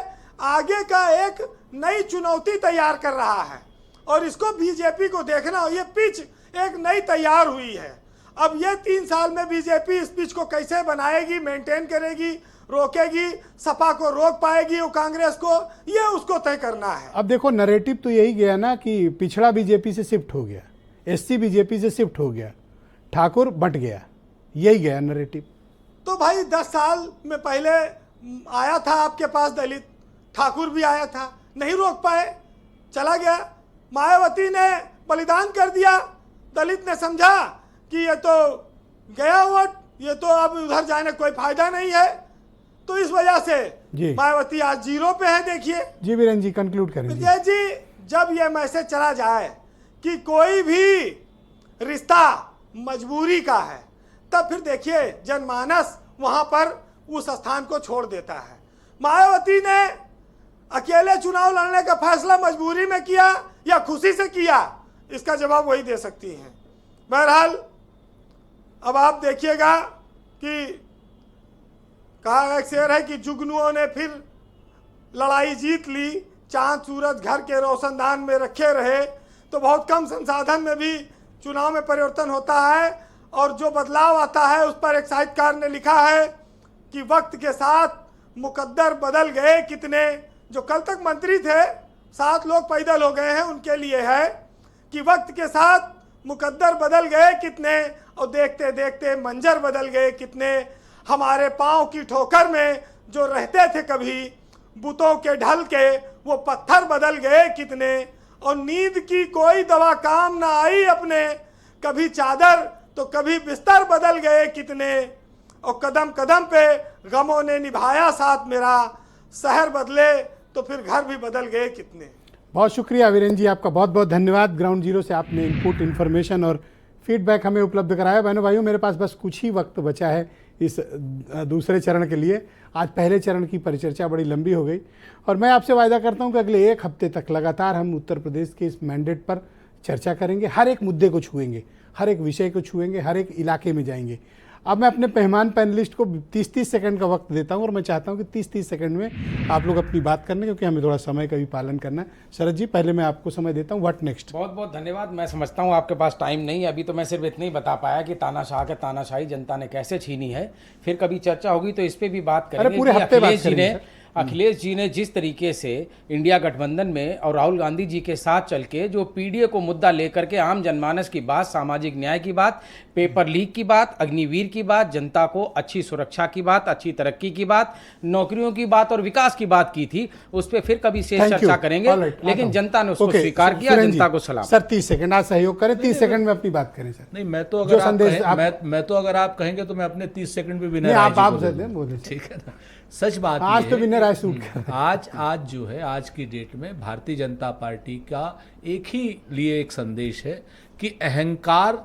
आगे का एक नई चुनौती तैयार कर रहा है, और इसको बीजेपी को देखना। ये पिच एक नई तैयार हुई है। अब ये 3 साल में बीजेपी इस पिच को कैसे बनाएगी, मेंटेन करेगी, रोकेगी, सपा को रोक पाएगी, वो कांग्रेस को, ये उसको तय करना है। अब देखो नैरेटिव तो यही गया ना कि पिछड़ा बीजेपी से शिफ्ट हो गया, एससी बीजेपी से शिफ्ट हो गया, ठाकुर बट गया, यही गया नैरेटिव। तो भाई 10 साल में पहले आया था आपके पास दलित, ठाकुर भी आया था, नहीं रोक पाए, चला गया। मायावती ने बलिदान कर दिया, दलित ने समझा कि ये तो गया वोट, ये तो अब उधर जाने कोई फायदा नहीं है। तो इस वजह से मायावती आज 0 पे है। देखिए जी वीरेंद्र जी, कंक्लूड करें जी। जब ये मैसेज चला जाए कि कोई भी रिश्ता मजबूरी का है, तब फिर देखिए जनमानस वहां पर उस स्थान को छोड़ देता है। मायावती ने अकेले चुनाव लड़ने का फैसला मजबूरी में किया या खुशी से किया, इसका जवाब वही दे सकती हैं। बहरहाल अब आप देखिएगा कि कहा एक शेर है कि जुगनुओं ने फिर लड़ाई जीत ली, चांद सूरज घर के रोशनदान में रखे रहे। तो बहुत कम संसाधन में भी चुनाव में परिवर्तन होता है और जो बदलाव आता है उस पर एक साहित्यकार ने लिखा है कि वक्त के साथ मुकद्दर बदल गए कितने। जो कल तक मंत्री थे 7 लोग पैदल हो गए हैं, उनके लिए है कि वक्त के साथ मुकद्दर बदल गए कितने और देखते देखते मंजर बदल गए कितने। हमारे पाँव की ठोकर में जो रहते थे कभी बुतों के ढल के वो पत्थर बदल गए कितने। और नींद की कोई दवा काम ना आई अपने, कभी चादर तो कभी बिस्तर बदल गए कितने। और कदम कदम पे गमों ने निभाया साथ मेरा, शहर बदले तो फिर घर भी बदल गए कितने। बहुत शुक्रिया वीरेंद्र जी, आपका बहुत बहुत धन्यवाद। ग्राउंड जीरो से आपने इनपुट, इन्फॉर्मेशन और फीडबैक हमें उपलब्ध कराया। बहनों भाइयों, मेरे पास बस कुछ ही वक्त बचा है इस दूसरे चरण के लिए। आज पहले चरण की परिचर्चा बड़ी लंबी हो गई और मैं आपसे वायदा करता हूं कि अगले 1 हफ्ते तक लगातार हम उत्तर प्रदेश के इस मैंडेट पर चर्चा करेंगे। हर एक मुद्दे को छुएंगे, हर एक विषय को छुएंगे, हर एक इलाके में जाएंगे। अब मैं अपने मेहमान पैनलिस्ट को 30-30 सेकंड का वक्त देता हूं और मैं चाहता हूं कि 30-30 सेकंड में आप लोग अपनी बात करने, क्योंकि हमें थोड़ा समय का भी पालन करना है। शरद जी, पहले मैं आपको समय देता हूं, व्हाट नेक्स्ट। बहुत बहुत धन्यवाद। मैं समझता हूं आपके पास टाइम नहीं है अभी, तो मैं सिर्फ इतना ही बता पाया कि तानाशाह के तानाशाही जनता ने कैसे छीनी है। फिर कभी चर्चा होगी तो इस पर भी बात करेंगे। पूरे हफ्ते बात करेंगे। अखिलेश जी ने जिस तरीके से इंडिया गठबंधन में और राहुल गांधी जी के साथ चल के जो पीडीए को मुद्दा लेकर के आम जनमानस की बात, सामाजिक न्याय की बात, पेपर लीक की बात, अग्निवीर की बात, जनता को अच्छी सुरक्षा की बात, अच्छी तरक्की की बात, नौकरियों की बात और विकास की बात की थी, उस पर फिर कभी शेष चर्चा करेंगे। लेकिन जनता ने उसको स्वीकार किया। जनता को सलाम। सर 30 सेकंड आज सहयोग करें, 30 सेकंड में अपनी बात करें सर। नहीं, मैं तो अगर आप कहेंगे तो मैं अपने 30 सेकंड भी विनर आप बोले, ठीक है ना। सच बात आज तो विनर आए सूट आज जो है, आज की डेट में भारतीय जनता पार्टी का एक ही लिए एक संदेश है कि अहंकार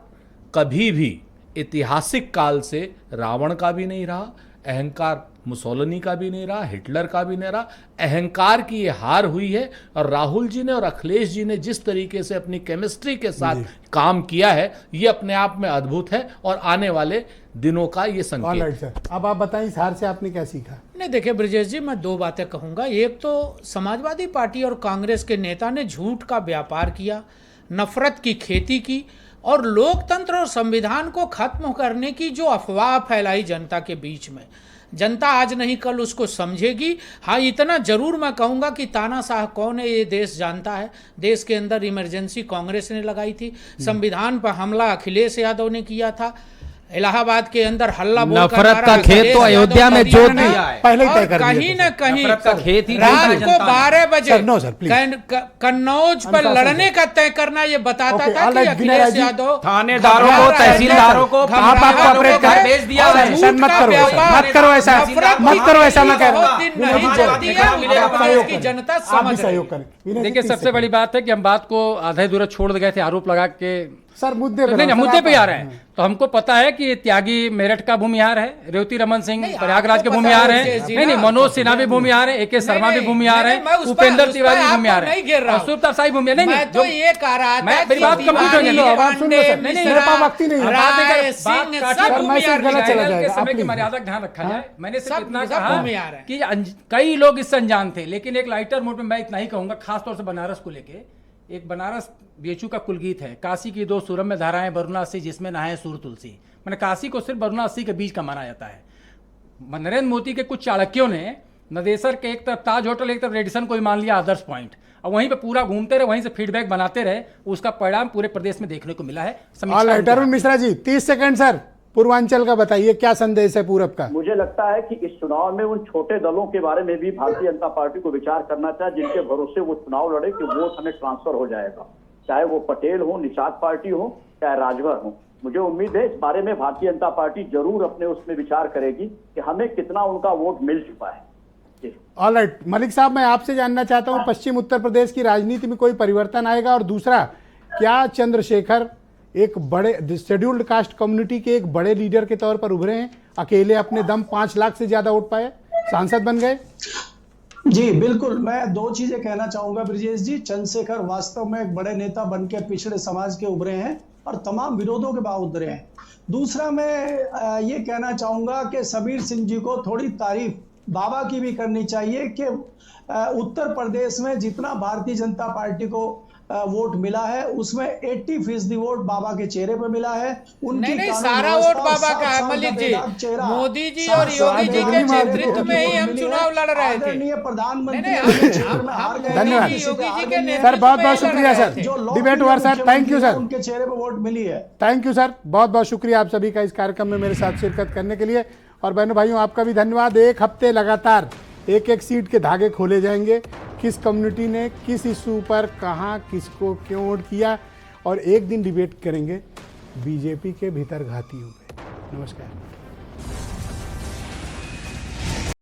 कभी भी ऐतिहासिक काल से रावण का भी नहीं रहा, अहंकार मुसोलिनी का भी नहीं रहा, हिटलर का भी नहीं रहा। अहंकार की ये हार हुई है और राहुल जी ने और अखिलेश जी ने जिस तरीके से अपनी केमिस्ट्री के साथ काम किया है, ये अपने आप में अद्भुत है और आने वाले दिनों का ये संकेत है। सर, अब आप बताएं इस हार से आपने क्या सीखा? नहीं, देखिए ब्रजेश जी, मैं 2 बातें कहूंगा। एक तो समाजवादी पार्टी और कांग्रेस के नेता ने झूठ का व्यापार किया, नफरत की खेती की और लोकतंत्र और संविधान को खत्म करने की जो अफवाह फैलाई जनता के बीच में, जनता आज नहीं कल उसको समझेगी। हाँ, इतना जरूर मैं कहूँगा कि तानाशाह कौन है ये देश जानता है। देश के अंदर इमरजेंसी कांग्रेस ने लगाई थी, संविधान पर हमला अखिलेश यादव ने किया था, इलाहाबाद के अंदर हल्ला नफरत का खेत तो अयोध्या में जोत दिया है। पहले तय कर कहीं न कहीं खेत ही रात को 12 बजे सर, कन्नौज पर लड़ने का तय करना ये बताता था कि अखिलेश यादव थानेदारों को, तहसीलदारों को भेज दिया है। मत करो ऐसा, मैं कह रहा हूँ जनता समझ सहयोग करें। देखिए, सबसे बड़ी बात है कि हम बात को आधा अधूरा छोड़ गए थे आरोप लगा के। सर मुद्दे पे नहीं, मुद्दे पे आ रहे हैं। तो हमको पता है कि त्यागी मेरठ का भूमिहार है, रेवती रमन सिंह प्रयागराज के भूमिहार है। नहीं, मनोज सिन्हा भी भूमिहार है, AK शर्मा भी भूमिहार है, उपेंद्र तिवारी भी भूमिहार है, सुरता साई भूमिहार। नहीं, तो ये कह रहा था मेरी बात कंप्लीट हो जाएगी। समय की मर्यादा ध्यान रखा जाए। मैंने सिर्फ इतना कहा कि कई लोग इससे अनजान थे, लेकिन एक लाइटर मोड में मैं इतना ही कहूंगा, खासतौर से बनारस को लेके। एक बनारस बेचू का कुलगीत है, काशी की 2 सुरम में धाराएं वरुणा सी जिसमें नहाए सूर तुलसी। मैंने काशी को सिर्फ वरुणा सी के बीच का माना जाता है। नरेंद्र मोदी के कुछ चाणक्यों ने नदेसर के एक तरफ ताज होटल, एक तरफ रेडिसन को ही मान लिया आदर्श पॉइंट, और वहीं पे पूरा घूमते रहे, वहीं से फीडबैक बनाते रहे। उसका परिणाम पूरे प्रदेश में देखने को मिला है। अरुण मिश्रा जी 30 सेकंड सर, पूर्वांचल का बताइए क्या संदेश है पूरब का? मुझे लगता है कि इस चुनाव में उन छोटे दलों के बारे में भी भारतीय जनता पार्टी को विचार करना चाहिए, जिनके भरोसे वो चुनाव लड़े कि वोट हमें ट्रांसफर हो जाएगा, चाहे वो पटेल हो, निषाद पार्टी हो, चाहे राजभर हो। मुझे उम्मीद है इस बारे में भारतीय जनता पार्टी जरूर अपने उसमें विचार करेगी कि हमें कितना उनका वोट मिल चुका है। ऑलराइट, मलिक साहब, मैं आपसे जानना चाहता हूं पश्चिम उत्तर प्रदेश की राजनीति में कोई परिवर्तन आएगा? और दूसरा, क्या चंद्रशेखर एक बड़े शेड्यूल्ड कास्ट कम्युनिटी के एक बड़े लीडर के तौर पर उभरे हैं अकेले अपने दम 5 लाख से ज्यादा वोट पाए, सांसद बन गए। जी बिल्कुल, मैं दो चीजें कहना चाहूंगा ब्रजेश जी। चंद्रशेखर वास्तव में एक बड़े नेता बन के पिछड़े समाज के उभरे हैं और तमाम विरोधों के बाद उतरे हैं। दूसरा मैं ये कहना चाहूंगा कि समीर सिंह जी को थोड़ी तारीफ बाबा की भी करनी चाहिए कि उत्तर प्रदेश में जितना भारतीय जनता पार्टी को वोट मिला है उसमें 80% वोट बाबा के चेहरे पे मिला है। उनकी नहीं, सारा वोट बाबा का है मलिक जी। मोदी जी और योगी जी के नेतृत्व में ही हम चुनाव लड़ रहे थे। प्रधानमंत्री धन्यवाद सर, बहुत बहुत शुक्रिया sir, debate over sir, thank you sir, उनके चेहरे पे वोट मिली है। थैंक यू सर, बहुत बहुत शुक्रिया आप सभी का इस कार्यक्रम में मेरे साथ शिरकत करने के लिए। और बहनों भाइयों आपका भी धन्यवाद। एक हफ्ते लगातार एक एक सीट के धागे खोले जाएंगे, किस कम्युनिटी ने किस इशू पर कहाँ किसको क्यों वोट किया, और एक दिन डिबेट करेंगे बीजेपी के भीतर घातियों पे। नमस्कार।